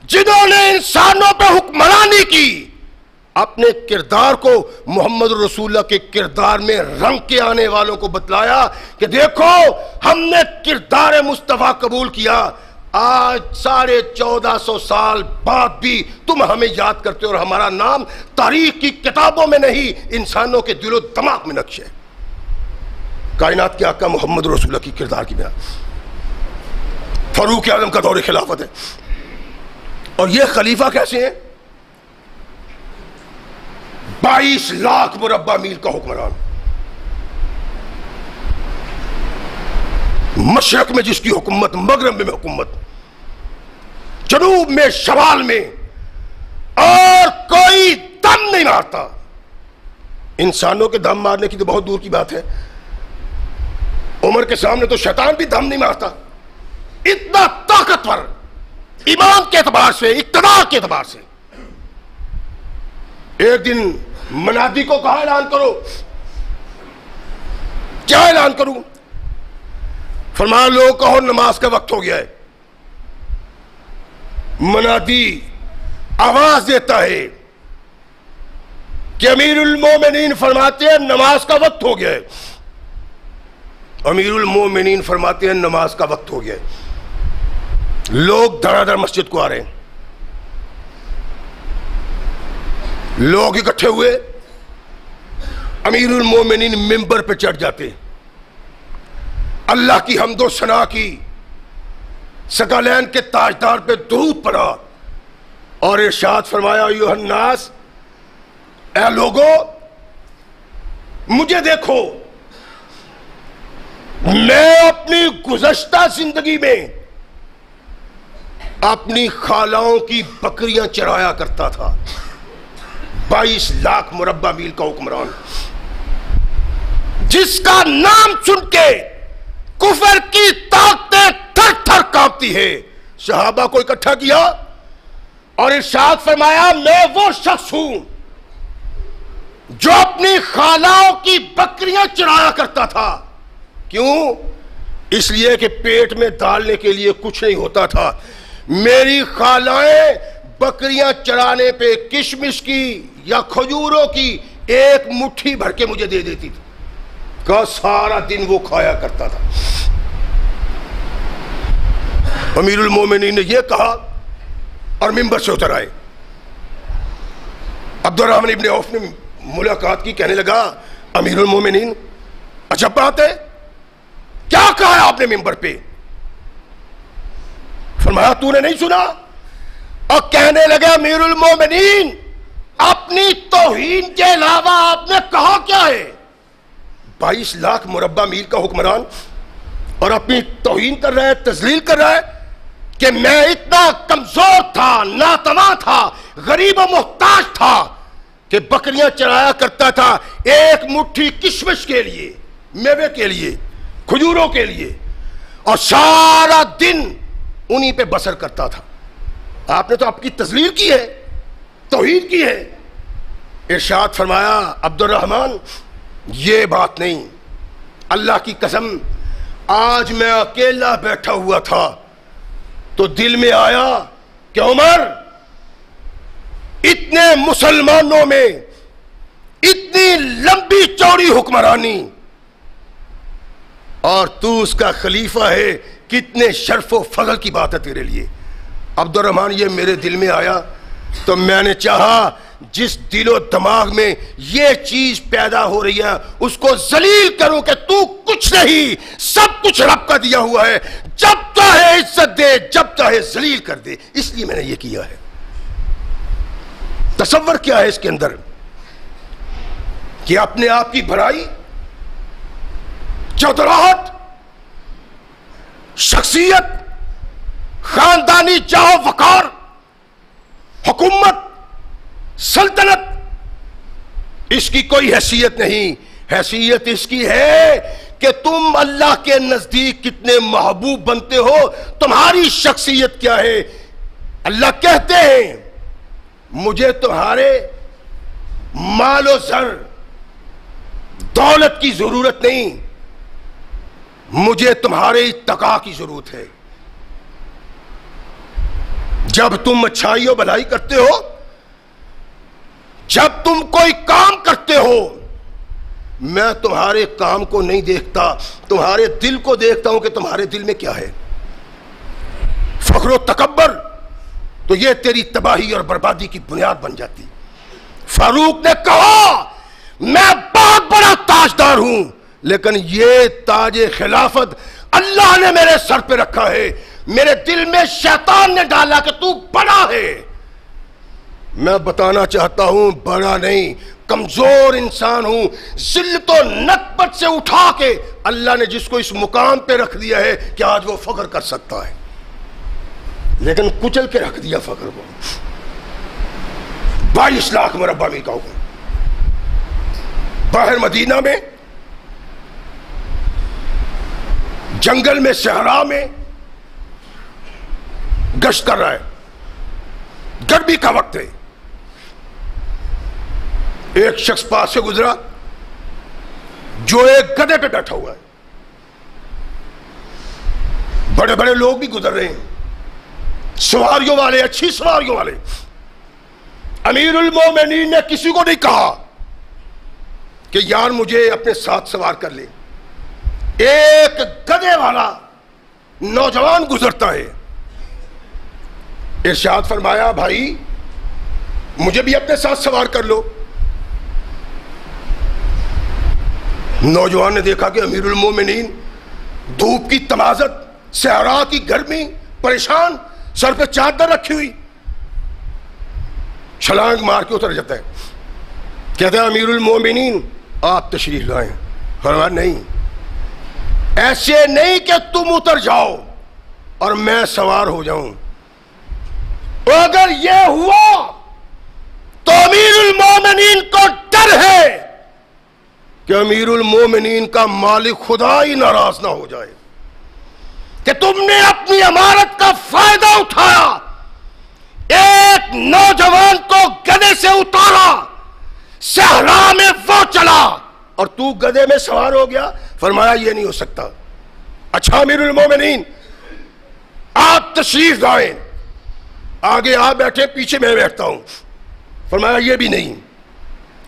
جنہوں نے انسانوں پہ حکمرانی کی، اپنے کردار کو محمد رسول اللہ کے کردار میں رنگ کے آنے والوں کو بتلایا کہ دیکھو ہم نے کردار مصطفیٰ قبول کیا، آج 1450 سال بعد بھی تم ہمیں یاد کرتے ہو، اور ہمارا نام تاریخ کی کتابوں میں نہیں انسانوں کے دل و دماغ میں نقش ہے۔ کائنات کے آقا محمد رسول اللہ کی کردار کی بنا فاروق اعظم کا دور خلافت ہے، اور یہ خلیفہ کیسے ہیں؟ 22 لاکھ مربع میل کا حکمران، مشرق میں جس کی حکومت، مغرب میں حکومت، جنوب میں، شمال میں، اور کوئی دم نہیں مارتا۔ انسانوں کے دم مارنے کی تو بہت دور کی بات ہے، عمر کے سامنے تو شیطان بھی دم نہیں مارتا، اتنا طاقتور ایمان کے اعتبار سے، اقتدار کے اعتبار سے۔ ایک دن منادی کو کہا اعلان کرو، کیا اعلان کروں؟ فرمایا لوگ کہو نماز کا وقت ہو گیا ہے۔ منادی آواز دیتا ہے کہ امیر المومنین فرماتے ہیں نماز کا وقت ہو گیا ہے۔ امیر المومنین فرماتے ہیں نماز کا وقت ہو گیا ہے، لوگ دھڑا دھڑ مسجد کو آ رہے ہیں، لوگ اکٹھے ہوئے، امیر المومنین ممبر پہ چڑھ جاتے، اللہ کی حمد و ثنا کی، ثقلین کے تاجدار پہ درود پڑھا اور ارشاد فرمایا ایھا الناس، اے لوگو مجھے دیکھو، میں اپنی گزشتہ زندگی میں اپنی خالاؤں کی بکریاں چرایا کرتا تھا، 22 لاکھ مربع میل کا حکمران، جس کا نام سن کے کفر کی طاقتیں تھر تھر کانپتی ہے۔ صحابہ کو اکٹھا کیا اور ارشاد فرمایا میں وہ شخص ہوں جو اپنی خالاؤں کی بکریاں چرایا کرتا تھا۔ کیوں؟ اس لیے کہ پیٹ میں ڈالنے کے لیے کچھ نہیں ہوتا تھا، میری خالائیں بکریاں چرانے پہ کشمش کی یا کھجوروں کی ایک مٹھی بھر کے مجھے دے دیتی تھی، کا سارا دن وہ کھایا کرتا تھا۔ امیر المومنین نے یہ کہا اور ممبر سے اتر آئے۔ عبد الرحمن ابن عوف نے ملاقات کی، کہنے لگا امیر المومنین عجب بات ہے، کیا کہا ہے آپ نے ممبر پہ؟ فرمایا تو نے نہیں سنا؟ اور کہنے لگا امیر المومنین اپنی توہین کے علاوہ آپ نے کہا کیا ہے؟ 22 لاکھ مربع میل کا حکمران اور اپنی توہین کر رہا ہے، تذلیل کر رہا ہے کہ میں اتنا کمزور تھا، ناتواں تھا، غریب و محتاج تھا کہ بکریاں چرایا کرتا تھا ایک مٹھی کشمش کے لیے، میوے کے لیے، کھجوروں کے لیے، اور سارا دن انہی پہ بسر کرتا تھا۔ آپ نے تو آپ کی تذلیل کی ہے، توہین کی ہے۔ ارشاد فرمایا عبد الرحمن یہ بات نہیں، اللہ کی قسم آج میں اکیلا بیٹھا ہوا تھا تو دل میں آیا کہ عمر اتنے مسلمانوں میں اتنی لمبی چوڑی حکمرانی اور تو اس کا خلیفہ ہے، کتنے شرف و فضل کی بات ہے تیرے لیے۔ عبد الرحمن یہ میرے دل میں آیا تو میں نے چاہا جس دل و دماغ میں یہ چیز پیدا ہو رہی ہے اس کو ذلیل کروں کہ تو کچھ نہیں، سب کچھ رب کا دیا ہوا ہے، جب چاہے عزت دے، جب چاہے ذلیل کر دے، اس لیے میں نے یہ کیا ہے۔ تصور کیا ہے اس کے اندر کہ اپنے آپ کی بھلائی، چودراہٹ، شخصیت، خاندانی جاہ و وقار، حکومت، سلطنت، اس کی کوئی حیثیت نہیں۔ حیثیت اس کی ہے کہ تم اللہ کے نزدیک کتنے محبوب بنتے ہو، تمہاری شخصیت کیا ہے۔ اللہ کہتے ہیں مجھے تمہارے مال و زر دولت کی ضرورت نہیں، مجھے تمہارے اتقاء کی ضرورت ہے۔ جب تم اچھائی و بھلائی کرتے ہو، جب تم کوئی کام کرتے ہو، میں تمہارے کام کو نہیں دیکھتا، تمہارے دل کو دیکھتا ہوں کہ تمہارے دل میں کیا ہے۔ فخر و تکبر تو یہ تیری تباہی اور بربادی کی بنیاد بن جاتی۔ فاروق نے کہا میں بہت بڑا تاجدار ہوں، لیکن یہ تاج خلافت اللہ نے میرے سر پہ رکھا ہے، میرے دل میں شیطان نے ڈالا کہ تو بڑا ہے۔ میں بتانا چاہتا ہوں بڑا نہیں، کمزور انسان ہوں، ذلت و نکبت سے اٹھا کے اللہ نے جس کو اس مقام پہ رکھ دیا ہے کہ آج وہ فخر کر سکتا ہے، لیکن کچل کے رکھ دیا فخر کو۔ 22 لاکھ مربع میل کا حکم، باہر مدینہ میں، جنگل میں، صحرا میں گشت کر رہا ہے، گرمی کا وقت ہے۔ ایک شخص پاس سے گزرا جو ایک گدھے پہ بیٹھا ہوا ہے، بڑے بڑے لوگ بھی گزر رہے ہیں، سواریوں والے، اچھی سواریوں والے۔ امیر المومنین نے کسی کو نہیں کہا کہ یار مجھے اپنے ساتھ سوار کر لے، ایک گدھے والا نوجوان گزرتا ہے. ارشاد فرمایا بھائی مجھے بھی اپنے ساتھ سوار کر لو. نوجوان نے دیکھا کہ امیر المومنین دھوپ کی تمازت، صحرا کی گرمی، پریشان، سر پہ چادر رکھی ہوئی، چھلانگ مار کے اتر جاتا ہے. کہتا ہے امیر المومنین آپ تشریف لائیں. فرمایا نہیں، ایسے نہیں کہ تم اتر جاؤ اور میں سوار ہو جاؤں. اگر یہ ہوا تو امیر المومنین کو ڈر ہے کہ امیر المومنین کا مالک خدا ہی ناراض نہ ہو جائے کہ تم نے اپنی امارت کا فائدہ اٹھایا، ایک نوجوان کو گدھے سے اتارا، صحرا میں وہ چلا اور تو گدھے میں سوار ہو گیا. فرمایا یہ نہیں ہو سکتا. اچھا امیر المومنین آپ تشریف لائیں، آگے آپ بیٹھے پیچھے میں بیٹھتا ہوں. فرمایا یہ بھی نہیں.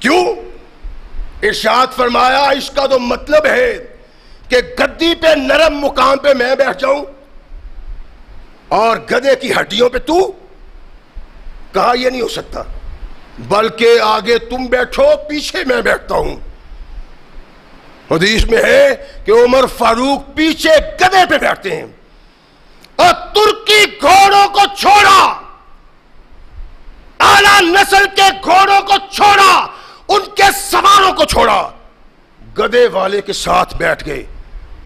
کیوں؟ ارشاد فرمایا اس کا تو مطلب ہے کہ گدی پہ نرم مقام پہ میں بیٹھ جاؤں اور گدھے کی ہڈیوں پہ تو. کہا یہ نہیں ہو سکتا، بلکہ آگے تم بیٹھو پیچھے میں بیٹھتا ہوں. حدیث میں ہے کہ عمر فاروق پیچھے گدھے پہ بیٹھتے ہیں اور ترکی گھوڑوں کو چھوڑا، اعلیٰ نسل کے گھوڑوں کو چھوڑا، ان کے سواروں کو چھوڑا، گدھے والے کے ساتھ بیٹھ گئے.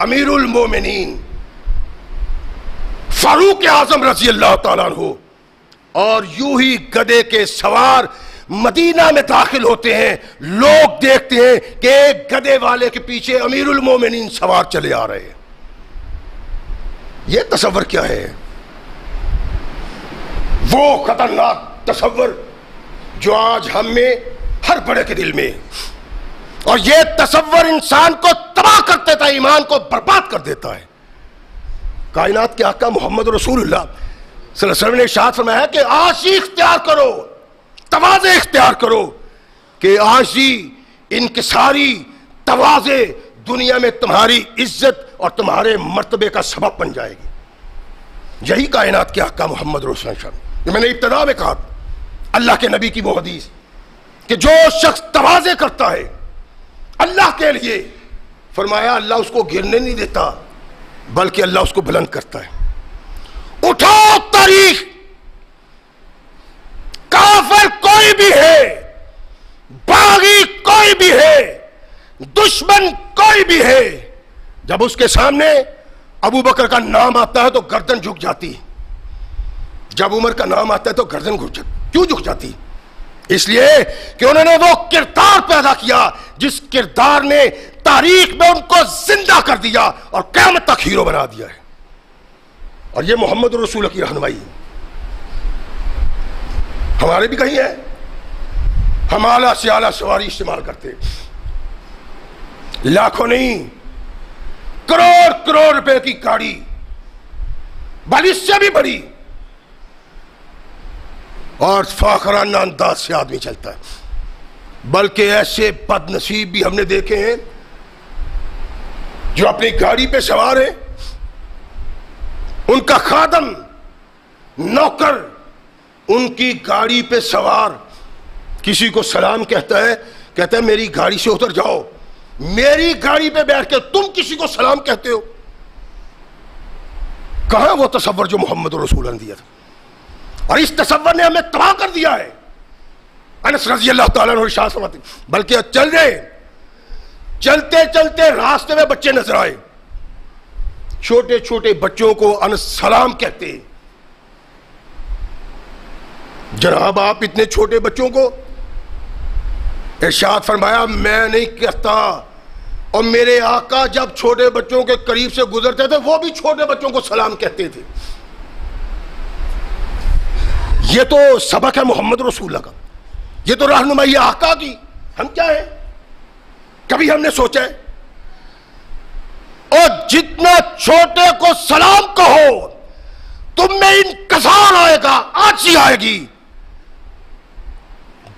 امیر المومنین فاروق اعظم رضی اللہ تعالیٰ عنہ اور یوں ہی گدھے کے سوار مدینہ میں داخل ہوتے ہیں. لوگ دیکھتے ہیں کہ ایک گدھے والے کے پیچھے امیر المومنین سوار چلے آ رہے ہیں. یہ تصور کیا ہے؟ وہ خطرناک تصور جو آج ہم میں ہر بڑے کے دل میں، اور یہ تصور انسان کو تباہ کر دیتا ہے، ایمان کو برباد کر دیتا ہے. کائنات کے آقا محمد رسول اللہ صلی اللہ علیہ وسلم نے ارشاد فرمایا کہ عاجزی اختیار کرو، تواضع اختیار کرو، کہ عاجزی، انکساری، تواضع دنیا میں تمہاری عزت اور تمہارے مرتبے کا سبب بن جائے گی. یہی کائنات کے آقا محمد رسول اللہ صلی اللہ علیہ وسلم، جو میں نے ابتدا میں کہا اللہ کے نبی کی وہ حدیث کہ جو شخص تواضع کرتا ہے اللہ کے لیے، فرمایا اللہ اس کو گرنے نہیں دیتا بلکہ اللہ اس کو بلند کرتا ہے. اٹھاؤ تاریخ، کافر کوئی بھی ہے، باغی کوئی بھی ہے، دشمن کوئی بھی ہے، جب اس کے سامنے ابو بکر کا نام آتا ہے تو گردن جھک جاتی، جب عمر کا نام آتا ہے تو گردن جھک جاتی. کیوں جھک جاتی؟ اس لیے کہ انہوں نے وہ کردار پیدا کیا جس کردار نے تاریخ میں ان کو زندہ کر دیا اور قیامت تک ہیرو بنا دیا ہے. اور یہ محمد رسول کی رہنمائی ہمارے بھی کہیں ہے. ہم اعلیٰ سے اعلیٰ سواری استعمال کرتے، لاکھوں نہیں کروڑ کروڑ روپے کی گاڑی، بل اس سے بھی بڑی، اور فاخرانہ انداز سے آدمی چلتا ہے. بلکہ ایسے بد نصیب بھی ہم نے دیکھے ہیں جو اپنی گاڑی پہ سوار ہیں، ان کا خادم، نوکر ان کی گاڑی پہ سوار کسی کو سلام کہتا ہے میری گاڑی سے اتر جاؤ. میری گاڑی پہ بیٹھ کے تم کسی کو سلام کہتے ہو؟ کہاں وہ تصور جو محمد رسول اللہ نے دیا تھا؟ اور اس تصور نے ہمیں تباہ کر دیا ہے. انس رضی اللہ تعالیٰ عنہ ارشاد فرماتے بلکہ چل رہے، چلتے چلتے راستے میں بچے نظر آئے، چھوٹے چھوٹے بچوں کو انس سلام کہتے. جناب آپ اتنے چھوٹے بچوں کو؟ ارشاد فرمایا میں نہیں کہتا، اور میرے آقا جب چھوٹے بچوں کے قریب سے گزرتے تھے وہ بھی چھوٹے بچوں کو سلام کہتے تھے. یہ تو سبق ہے محمد رسول اللہ کا، یہ تو رہنمائی آقا کی. ہم کیا ہیں؟ کبھی ہم نے سوچا ہے؟ اور جتنا چھوٹے کو سلام کہو تم میں انکسار آئے گا، عاجزی آئے گی.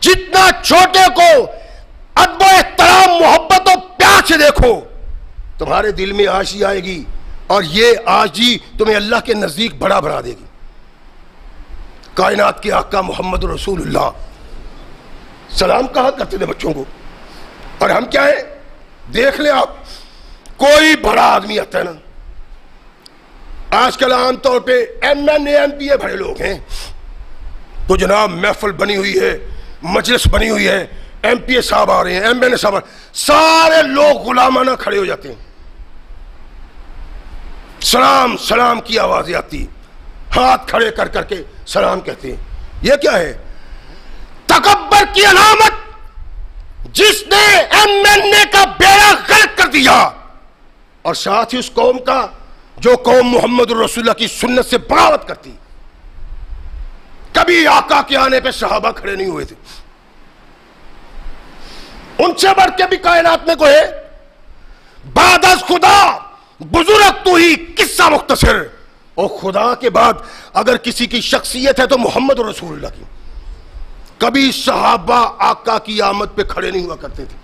جتنا چھوٹے کو ادب و احترام، محبت و پیار سے دیکھو تمہارے دل میں عاجزی آئے گی اور یہ عاجزی تمہیں اللہ کے نزدیک بڑا بنا دے گی. کائنات کے آقا محمد رسول اللہ سلام کہا کرتے تھے بچوں کو, اور ہم کیا ہیں؟ دیکھ لیں آپ, کوئی بڑا آدمی آتا ہے نا, آج کل عام طور پہ M N A M P A بڑے لوگ ہیں, تو جناب محفل بنی ہوئی ہے, مجلس بنی ہوئی ہے, ایم پی اے صاحب آ رہے ہیں, ایم این اے صاحب, سارے لوگ غلامانہ کھڑے ہو جاتے ہیں, سلام سلام کی آوازیں آتی, ہاتھ کھڑے کر کر کے سلام کہتے ہیں. یہ کیا ہے؟ تکبر کی علامت. جس نے ایم این اے کا بیڑا غرق کر دیا, اور ساتھ ہی اس قوم کا جو قوم محمد رسول اللہ کی سنت سے بغاوت کرتی. کبھی آقا کے آنے پہ صحابہ کھڑے نہیں ہوئے تھے. ان سے بڑھ کے بھی کائنات میں کوئی ہے؟ بعد از خدا بزرگ تو ہی قصہ مختصر. اور خدا کے بعد اگر کسی کی شخصیت ہے تو محمد رسول اللہ کی. کبھی صحابہ آقا کی آمد پہ کھڑے نہیں ہوا کرتے تھے.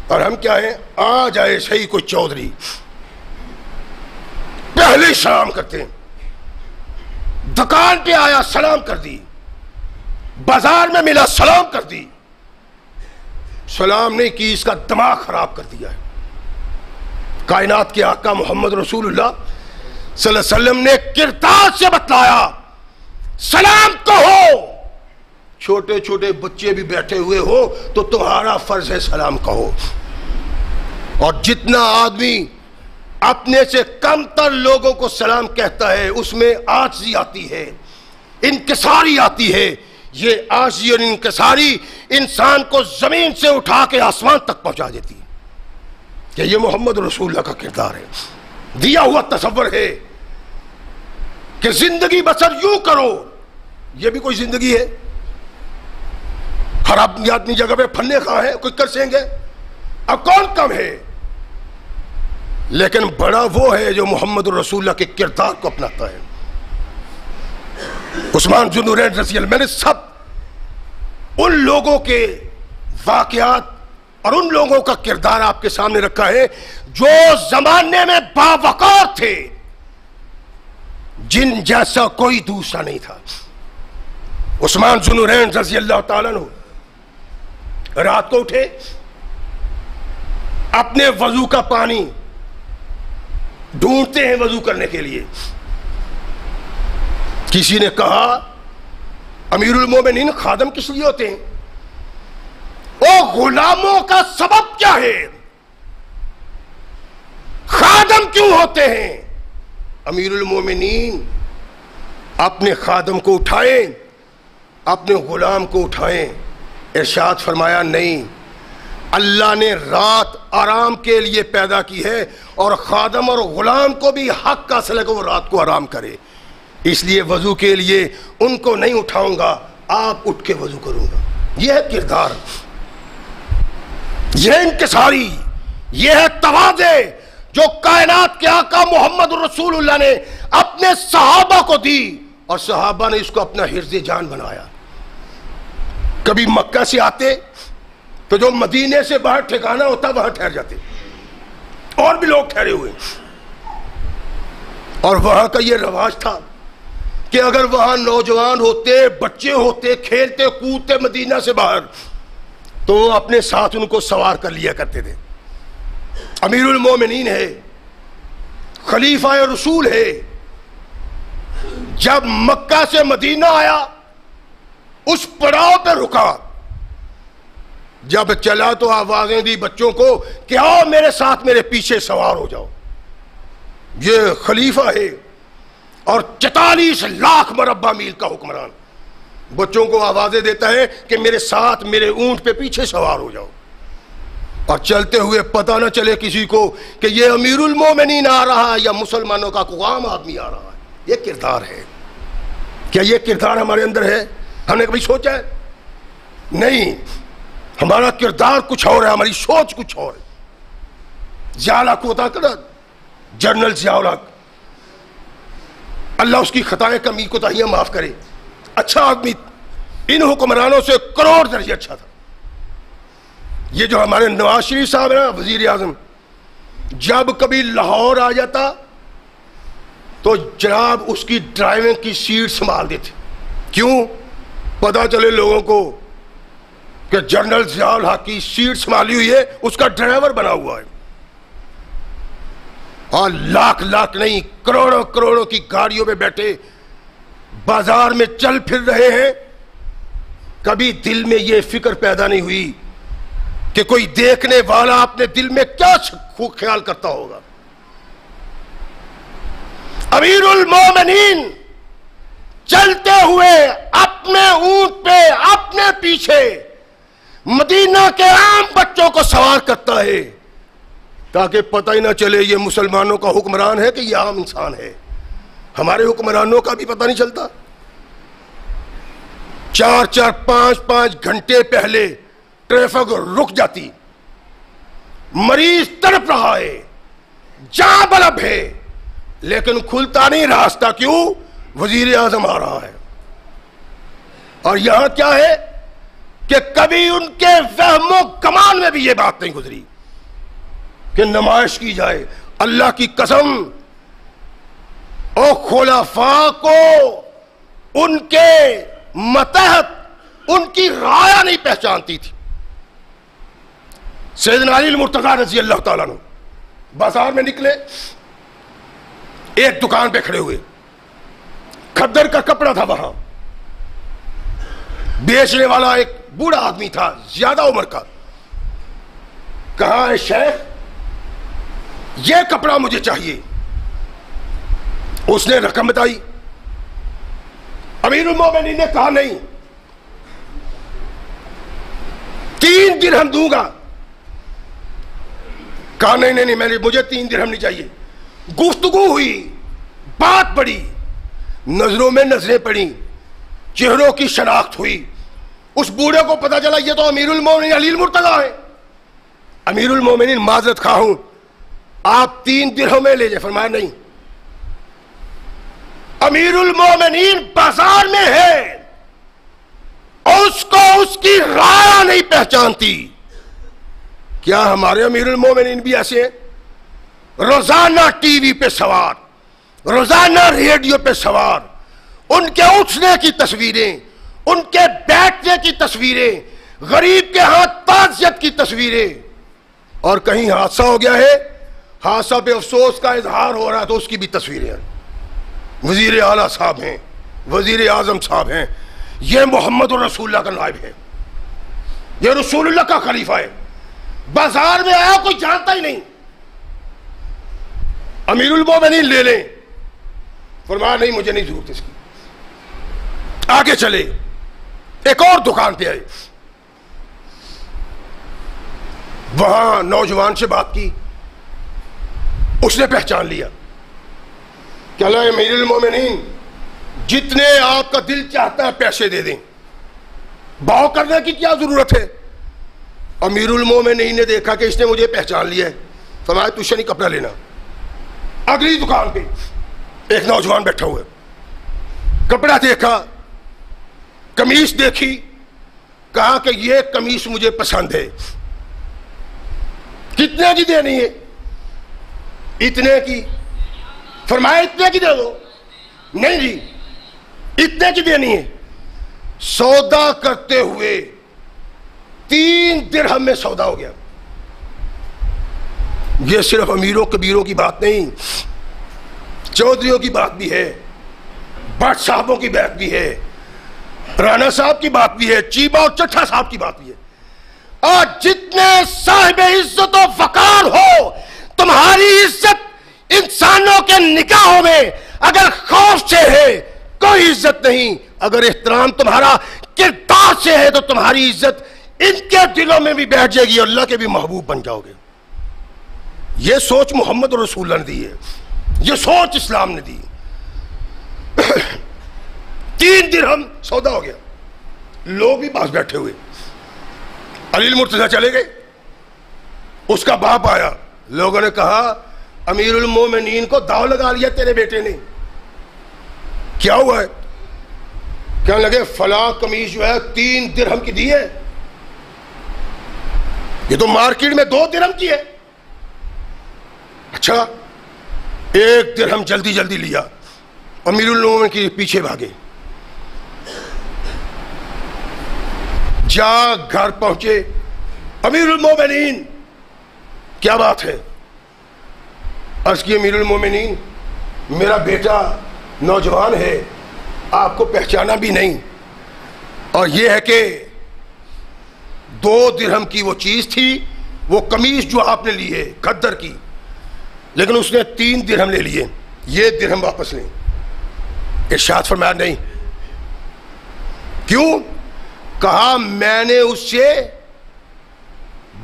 اور ہم کیا ہیں؟ آ جائے صحیح کوئی چودھری, پہلے سلام کرتے ہیں. دکان پہ آیا سلام کر دی, بازار میں ملا سلام کر دی. سلام نہیں کی, اس کا دماغ خراب کر دیا ہے. کائنات کے آقا محمد رسول اللہ صلی اللہ علیہ وسلم نے کردار سے بتلایا, سلام کہو. چھوٹے چھوٹے بچے بھی بیٹھے ہوئے ہو تو تمہارا فرض ہے سلام کہو. اور جتنا آدمی اپنے سے کم تر لوگوں کو سلام کہتا ہے اس میں عاجزی آتی ہے, انکساری آتی ہے. یہ عاجزی اور انکساری انسان کو زمین سے اٹھا کے آسمان تک پہنچا دیتی ہے. کہ یہ محمد رسول اللہ کا کردار ہے, دیا ہوا تصور ہے کہ زندگی بسر یوں کرو. یہ بھی کوئی زندگی ہے؟ ہر اپنی جگہ پہ پھلنے کھا ہے, کوئی کر سیں گے. اب کون کم ہے؟ لیکن بڑا وہ ہے جو محمد رسول اللہ کے کردار کو اپناتا ہے. عثمان ذو النورین رضی اللہ, میں نے سب ان لوگوں کے واقعات اور ان لوگوں کا کردار آپ کے سامنے رکھا ہے جو زمانے میں باوقار تھے, جن جیسا کوئی دوسرا نہیں تھا. عثمان ذو النورین رضی اللہ تعالیٰ عنہ رات کو اٹھے, اپنے وضو کا پانی ڈھونڈتے ہیں وضو کرنے کے لیے. کسی نے کہا امیر المومنین خادم کس لیے ہوتے ہیں؟ او غلاموں کا سبب کیا ہے؟ خادم کیوں ہوتے ہیں؟ امیر المومنین اپنے خادم کو اٹھائیں, اپنے غلام کو اٹھائیں. ارشاد فرمایا نہیں, اللہ نے رات آرام کے لیے پیدا کی ہے اور خادم اور غلام کو بھی حق حاصل ہے کہ وہ رات کو آرام کرے. اس لیے وضو کے لیے ان کو نہیں اٹھاؤں گا, آپ اٹھ کے وضو کروں گا. یہ ہے کردار, یہ انکساری, یہ ہے تواضع جو کائنات کے آقا محمد رسول اللہ نے اپنے صحابہ کو دی, اور صحابہ نے اس کو اپنا حرز جان بنایا. کبھی مکہ سے آتے تو جو مدینے سے باہر ٹھکانا ہوتا وہاں ٹھہر جاتے, اور بھی لوگ ٹھہرے ہوئے. اور وہاں کا یہ رواج تھا کہ اگر وہاں نوجوان ہوتے, بچے ہوتے, کھیلتے کودتے مدینہ سے باہر, تو اپنے ساتھ ان کو سوار کر لیا کرتے تھے. امیر المومنین ہے, خلیفہ رسول ہے. جب مکہ سے مدینہ آیا اس پڑاؤ پہ رکا, جب چلا تو آوازیں دی بچوں کو کہ آؤ میرے ساتھ, میرے پیچھے سوار ہو جاؤ. یہ خلیفہ ہے اور 44 لاکھ مربع میل کا حکمران, بچوں کو آوازیں دیتا ہے کہ میرے ساتھ میرے اونٹ پہ پیچھے سوار ہو جاؤ. اور چلتے ہوئے پتہ نہ چلے کسی کو کہ یہ امیر المومنین آ رہا ہے یا مسلمانوں کا کوئی عام آدمی آ رہا ہے. یہ کردار ہے. کیا یہ کردار ہمارے اندر ہے؟ ہم نے کبھی سوچا ہے؟ نہیں. ہمارا کردار کچھ اور ہے, ہماری سوچ کچھ اور ہے. ضیاء الحق کو بتا کر, جنرل ضیاء الحق, اللہ اس کی خطائیں کمی کوتاہیاں معاف کرے, اچھا آدمی, ان حکمرانوں سے کروڑ درجے اچھا تھا. یہ جو ہمارے نواز شریف صاحب ہیں وزیر اعظم, جب کبھی لاہور آ جاتا تو جناب اس کی ڈرائیونگ کی سیٹ سنبھال دیتے. کیوں؟ پتا چلے لوگوں کو کہ جنرل ضیاء الحق کی سیٹ سنبھالی ہوئی ہے, اس کا ڈرائیور بنا ہوا ہے. اور لاکھ لاکھ نہیں, کروڑوں کروڑوں کی گاڑیوں میں بیٹھے بازار میں چل پھر رہے ہیں. کبھی دل میں یہ فکر پیدا نہیں ہوئی کہ کوئی دیکھنے والا اپنے دل میں کیا خیال کرتا ہوگا. امیر المومنین چلتے ہوئے اپنے اونٹ پہ اپنے پیچھے مدینہ کے عام بچوں کو سوار کرتا ہے تاکہ پتہ ہی نہ چلے یہ مسلمانوں کا حکمران ہے کہ یہ عام انسان ہے. ہمارے حکمرانوں کا بھی پتہ نہیں چلتا. 4-4 5-5 گھنٹے پہلے ٹریفک رک جاتی, مریض تڑپ رہا ہے, جاں بلب ہے, لیکن کھلتا نہیں راستہ. کیوں؟ وزیر اعظم آ رہا ہے. اور یہاں کیا ہے کہ کبھی ان کے فہم و گمان میں بھی یہ بات نہیں گزری کہ نمائش کی جائے. اللہ کی قسم, او خلفاء کو ان کے متحد ان کی رایا نہیں پہچانتی تھی. سیدنا علی المرتضیٰ رضی اللہ تعالیٰ عنہ بازار میں نکلے, ایک دکان پہ کھڑے ہوئے, کھدر کا کپڑا تھا وہاں. بیچنے والا ایک بوڑھا آدمی تھا, زیادہ عمر کا. کہا ہے شیخ یہ کپڑا مجھے چاہیے. اس نے رقم بتائی. امیر المومنین نے کہا نہیں, 3 درہم دوں گا. کہا نہیں میں نے, مجھے 3 درہم نہیں چاہیے. گفتگو ہوئی, بات بڑی, نظروں میں نظریں پڑی, چہروں کی شناخت ہوئی. اس بوڑھے کو پتا چلا یہ تو امیر المومنین علی المرتضیٰ ہے. امیر المومنین معذرت خواہ ہوں, آپ 3 درہم میں لے جائیں. فرمایا نہیں, امیر المومنین بازار میں ہے, اس کو اس کی رایا نہیں پہچانتی. کیا ہمارے امیر المومنین بھی ایسے ہیں؟ روزانہ ٹی وی پہ سوار, روزانہ ریڈیو پہ سوار, ان کے اٹھنے کی تصویریں, ان کے بیٹھنے کی تصویریں, غریب کے ہاتھ تعزیت کی تصویریں. اور کہیں حادثہ ہو گیا ہے, حادثہ پہ افسوس کا اظہار ہو رہا ہے تو اس کی بھی تصویریں ہیں. وزیر اعلیٰ صاحب ہیں, وزیر اعظم صاحب ہیں, یہ محمد رسول اللہ کا نائب ہے, یہ رسول اللہ کا خلیفہ ہے. بازار میں آیا کوئی جانتا ہی نہیں. امیر المومنین لے لیں. فرمایا نہیں مجھے نہیں ضرورت اس کی. آگے چلے, ایک اور دکان پہ آئے. وہاں نوجوان سے بات کی, اس نے پہچان لیا کہ اللہ امیر المومنین جتنے آپ کا دل چاہتا ہے پیسے دے دیں, باؤ کرنے کی کیا ضرورت ہے. امیر المومنین نے دیکھا کہ اس نے مجھے پہچان لیا ہے. فرمایا تو شنی کپڑا لینا. اگلی دکان پہ ایک نوجوان بیٹھا ہوا ہے, کپڑا دیکھا, قمیص دیکھی, کہا کہ یہ قمیص مجھے پسند ہے. کتنے کی دینی ہے؟ اتنے کی. فرمایا اتنے کی دے دو. نہیں جی اتنے کی دینی ہے. سودا کرتے ہوئے 3 درہم میں سودا ہو گیا. یہ صرف امیروں کبیروں کی بات نہیں, چودھریوں کی بات بھی ہے, بٹ صاحبوں کی بات بھی ہے, رانا صاحب کی بات بھی ہے, چیبا اور چٹھا صاحب کی بات بھی ہے. اور جتنے صاحب عزت و وقار ہو, تمہاری عزت انسانوں کے نگاہوں میں اگر خوف سے ہے کوئی عزت نہیں, اگر احترام تمہارا کردار سے ہے تو تمہاری عزت ان کے دلوں میں بھی بیٹھ جائے گی, اللہ کے بھی محبوب بن جاؤ گے. یہ سوچ محمد رسول اللہ نے دی ہے, یہ سوچ اسلام نے دی. 3 درہم سودا ہو گیا. لوگ بھی پاس بیٹھے ہوئے. علی المرتضیٰ چلے گئے. اس کا باپ آیا, لوگوں نے کہا امیر المومنین کو داؤ لگا لیا تیرے بیٹے نے. کیا ہوا ہے؟ کہنے لگے فلاں قمیص جو ہے 3 درہم کی دی ہے, یہ تو مارکیٹ میں 2 درہم کی ہے. اچھا، ایک درہم جلدی جلدی لیا، امیر المومنین کے پیچھے بھاگے، جا گھر پہنچے، امیر المومنین کیا بات ہے؟ عرض کی امیر المومنین میرا بیٹا نوجوان ہے، آپ کو پہچانا بھی نہیں، اور یہ ہے کہ 2 درہم کی وہ چیز تھی، وہ قمیص جو آپ نے لی ہے کھدر کی، لیکن اس نے 3 درہم لے لیے، یہ درہم واپس لیں۔ ارشاد فرمایا نہیں۔ کیوں؟ کہا میں نے اس سے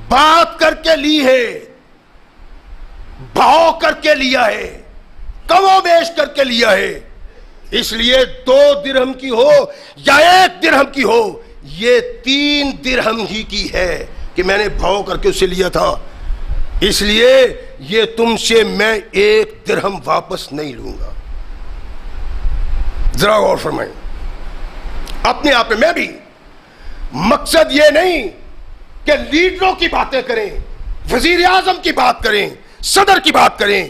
بات کر کے لی ہے، بھاؤ کر کے لیا ہے، کم و بیش کر کے لیا ہے، اس لیے 2 درہم کی ہو یا 1 درہم کی ہو، یہ 3 درہم ہی کی ہے کہ میں نے بھاؤ کر کے اسے لیا تھا، اس لیے یہ تم سے میں 1 درہم واپس نہیں لوں گا۔ ذرا غور فرمائیں اپنے آپ میں بھی، مقصد یہ نہیں کہ لیڈروں کی باتیں کریں، وزیر اعظم کی بات کریں، صدر کی بات کریں،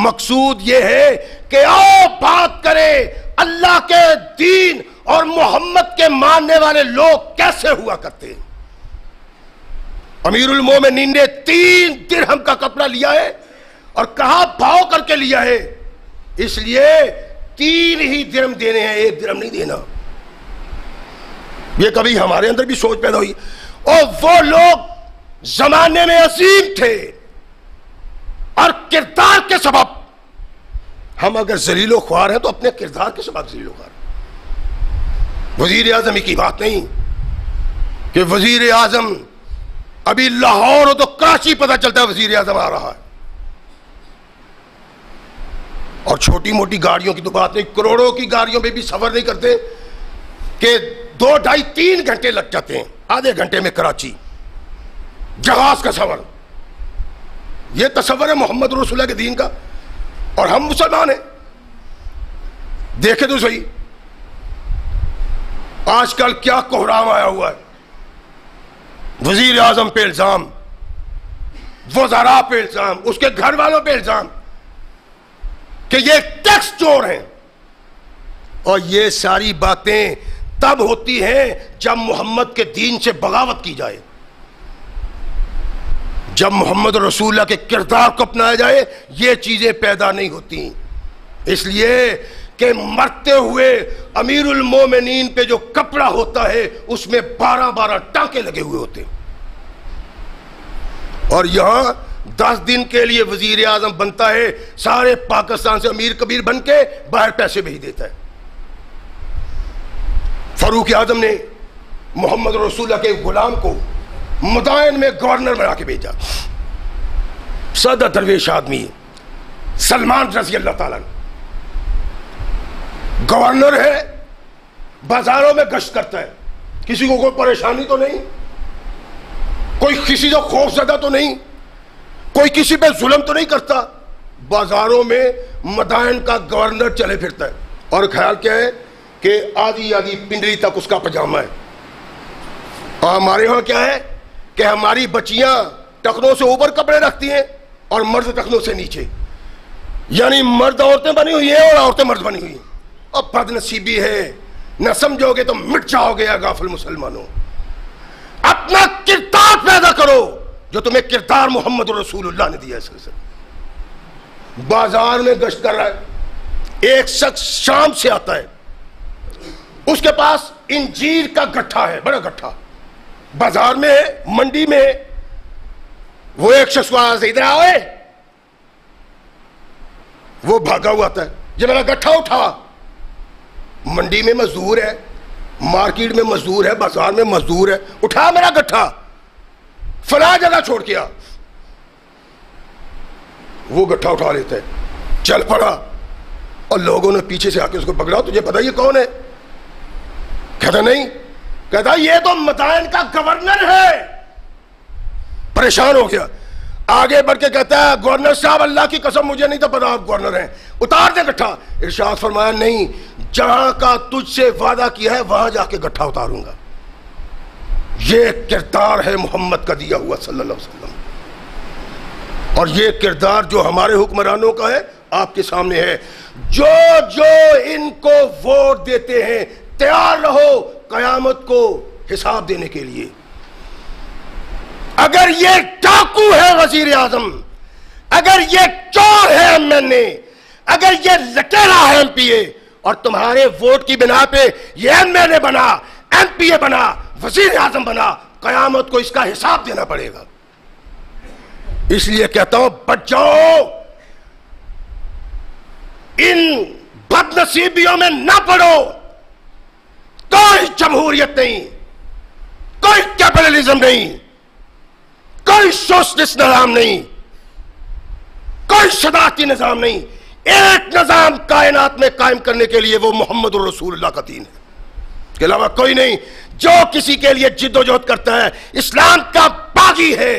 مقصود یہ ہے کہ آؤ بات کریں اللہ کے دین اور محمد کے ماننے والے لوگ کیسے ہوا کرتے ہیں۔ امیر المومنین نے 3 درہم کا کپڑا لیا ہے اور کہا بھاؤ کر کے لیا ہے، اس لیے 3 ہی درہم دینے ہیں، 1 درہم نہیں دینا۔ یہ کبھی ہمارے اندر بھی سوچ پیدا ہوئی، اور وہ لوگ زمانے میں عظیم تھے، اور کردار کے سبب ہم اگر ذلیل و خوار ہیں تو اپنے کردار کے سبب ذلیل و خوار۔ وزیر اعظم کی بات نہیں کہ وزیر اعظم ابھی لاہور ہو تو کراچی پتہ چلتا ہے وزیر اعظم آ رہا ہے، اور چھوٹی موٹی گاڑیوں کی تو بات نہیں، کروڑوں کی گاڑیوں میں بھی سفر نہیں کرتے کہ 2 ڈھائی 3 گھنٹے لگ جاتے ہیں، آدھے گھنٹے میں کراچی، جہاز کا سفر۔ یہ تصور ہے محمد رسول اللہ کے دین کا، اور ہم مسلمان ہیں۔ دیکھیں تو صحیح آج کل کیا کوہرام آیا ہوا ہے، وزیر اعظم پہ الزام، وزراء پہ الزام، اس کے گھر والوں پہ الزام کہ یہ ٹیکس چور ہیں، اور یہ ساری باتیں تب ہوتی ہیں جب محمد کے دین سے بغاوت کی جائے، جب محمد رسول اللہ کے کردار کو اپنایا جائے، یہ چیزیں پیدا نہیں ہوتی۔ اس لیے کہ مرتے ہوئے امیر المومنین پہ جو کپڑا ہوتا ہے اس میں 12 ٹانکے لگے ہوئے ہوتے ہیں، اور یہاں 10 دن کے لیے وزیر اعظم بنتا ہے، سارے پاکستان سے امیر کبیر بن کے باہر پیسے بھیج دیتا ہے۔ فاروق اعظم نے محمد رسول اللہ کے غلام کو مدائن میں گورنر بنا کے بھیجا، سادہ درویش آدمی سلمان رضی اللہ تعالیٰ، گورنر ہے، بازاروں میں گشت کرتا ہے، کسی کو کوئی پریشانی تو نہیں، کوئی کسی سے خوف زدہ تو نہیں، کوئی کسی پہ ظلم تو نہیں کرتا، بازاروں میں مدائن کا گورنر چلے پھرتا ہے، اور خیال کیا ہے کہ آدھی پنڈلی تک اس کا پجامہ ہے۔ اور ہمارے ہاں کیا ہے کہ ہماری بچیاں ٹخنوں سے اوپر کپڑے رکھتی ہیں اور مرد ٹخنوں سے نیچے، یعنی مرد عورتیں بنی ہوئی ہیں اور عورتیں مرد بنی ہوئی ہیں، اور بد نصیبی ہے، نہ سمجھو گے تو مٹ جاؤ گے یا غافل مسلمانوں۔ اپنا کردار پیدا کرو جو تمہیں کردار محمد رسول اللہ نے دیا ہے۔ بازار میں گشت کر رہا ہے، ایک شخص شام سے آتا ہے، اس کے پاس انجیر کا گٹھا ہے، بڑا گٹھا، بازار میں ہے، منڈی میں ہے، وہ ایک شخص کو آیا سے ادھر آؤ، وہ بھاگا ہوا آتا ہے، جب میرا گٹھا اٹھا، منڈی میں مزدور ہے، مارکیٹ میں مزدور ہے، بازار میں مزدور ہے، اٹھا میرا گٹھا، فلاں جگہ چھوڑ کے آ، وہ گٹھا اٹھا لیتا ہے، چل پڑا، اور لوگوں نے پیچھے سے آ کے اس کو پکڑا، تجھے پتا یہ کون ہے؟ کہتا نہیں، کہتا یہ تو مدائن کا گورنر ہے۔ پریشان ہو گیا، آگے بڑھ کے کہتا ہے گورنر صاحب اللہ کی قسم مجھے نہیں تھا پتا آپ گورنر ہیں، اتار دے گٹھا۔ ارشاد فرمایا نہیں، جہاں کا تجھ سے وعدہ کیا ہے وہاں جا کے گٹھا اتاروں گا۔ یہ کردار ہے محمد کا دیا ہوا صلی اللہ علیہ وسلم۔ اور یہ کردار جو ہمارے حکمرانوں کا ہے آپ کے سامنے ہے. جو جو ان کو ووٹ دیتے ہیں تیار رہو قیامت کو حساب دینے کے لیے. اگر یہ ڈاکو ہے وزیر اعظم، اگر یہ چور ہے MNA، اگر یہ لٹیرا ہے MPA اور تمہارے ووٹ کی بنا پہ یہ MLA بنا، MPA بنا، وزیر اعظم بنا، قیامت کو اس کا حساب دینا پڑے گا. اس لیے کہتا ہوں بچ جاؤ، ان بد نصیبیوں میں نہ پڑو. کوئی جمہوریت نہیں، کوئی کیپٹلزم نہیں، کوئی سوشلسٹ نظام نہیں، کوئی صدارتی نظام نہیں. ایک نظام کائنات میں قائم کرنے کے لیے وہ محمد رسول اللہ کا دین ہے، اس کے علاوہ کوئی نہیں. جو کسی کے لیے جد و جہد کرتا ہے اسلام کا باغی ہے،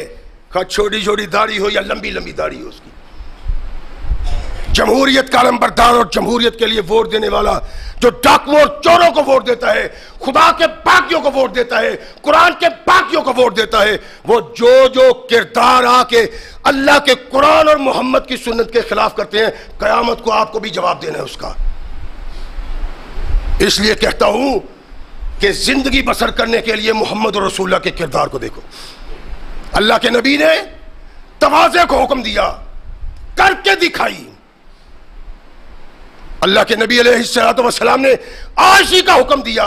خواہ چھوٹی چھوٹی داڑھی ہو یا لمبی لمبی داڑھی ہو اس کی. جمہوریت کا علمبردار اور جمہوریت کے لیے ووٹ دینے والا جو ڈاکوؤں اور چوروں کو ووٹ دیتا ہے، خدا کے باغیوں کو ووٹ دیتا ہے، قرآن کے باغیوں کو ووٹ دیتا ہے، وہ جو کردار آ کے اللہ کے قرآن اور محمد کی سنت کے خلاف کرتے ہیں، قیامت کو آپ کو بھی جواب دینا ہے اس کا. اس لیے کہتا ہوں کہ زندگی بسر کرنے کے لیے محمد رسول اللہ کے کردار کو دیکھو. اللہ کے نبی نے تواضع کو حکم دیا، کر کے دکھائی. اللہ کے نبی علیہ السلام نے عائشہ کا حکم دیا،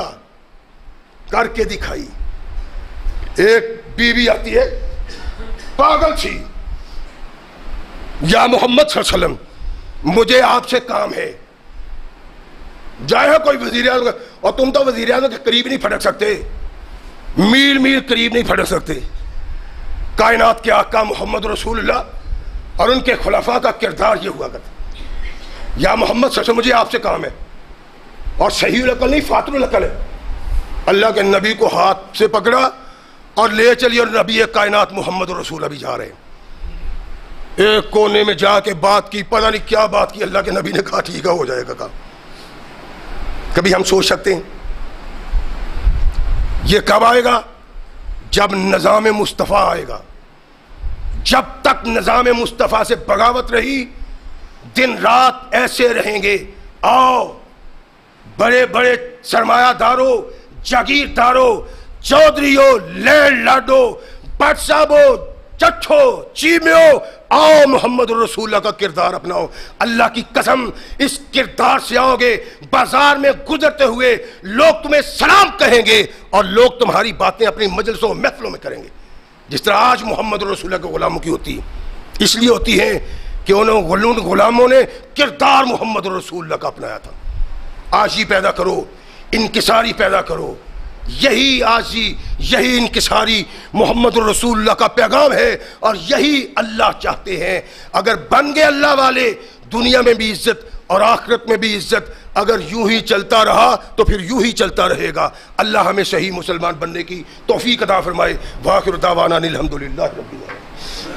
کر کے دکھائی. ایک بیوی آتی ہے پاگل سی، یا محمد صلی اللہ علیہ وسلم مجھے آپ سے کام ہے. جائے کوئی وزیر اعظم، اور تم تو وزیر اعظم کے قریب نہیں پھٹک سکتے، میل میل قریب نہیں پھٹک سکتے. کائنات کے آقا محمد رسول اللہ اور ان کے خلفاء کا کردار یہ ہوا کرتا، یا محمد صلی اللہ علیہ وسلم مجھے آپ سے کام ہے. اور صحیح العقل نہیں، فاتر العقل ہے. اللہ کے نبی کو ہاتھ سے پکڑا اور لے چلی، اور نبی کائنات محمد رسول ابھی جا رہے ہیں. ایک کونے میں جا کے بات کی، پتہ نہیں کیا بات کی. اللہ کے نبی نے کہا ٹھیک ہے ہو جائے گا کام. کبھی ہم سوچ سکتے ہیں یہ کب آئے گا؟ جب نظام مصطفیٰ آئے گا. جب تک نظام مصطفیٰ سے بغاوت رہی، دن رات ایسے رہیں گے. آؤ بڑے بڑے سرمایہ داروں، جاگیرداروں، چودھریوں، لینڈ لاڈوں، بٹ صاحبوں، چٹھو چیمیوں، آؤ محمد رسول اللہ کا کردار اپناؤ. اللہ کی قسم اس کردار سے آؤ گے، بازار میں گزرتے ہوئے لوگ تمہیں سلام کہیں گے اور لوگ تمہاری باتیں اپنی مجلسوں محفلوں میں کریں گے، جس طرح آج محمد رسول اللہ کے غلاموں کی ہوتی ہے. اس لیے ہوتی ہے کہ ان غلاموں نے کردار محمد رسول اللہ کا اپنایا تھا. آجی پیدا کرو، انکساری پیدا کرو. یہی آجی، یہی انکساری محمد رسول اللہ کا پیغام ہے، اور یہی اللہ چاہتے ہیں. اگر بن گئے اللہ والے، دنیا میں بھی عزت اور آخرت میں بھی عزت. اگر یوں ہی چلتا رہا تو پھر یوں ہی چلتا رہے گا. اللہ ہمیں صحیح مسلمان بننے کی توفیق عطا فرمائے. وآخر دعوانا الحمدللہ رب العالمین.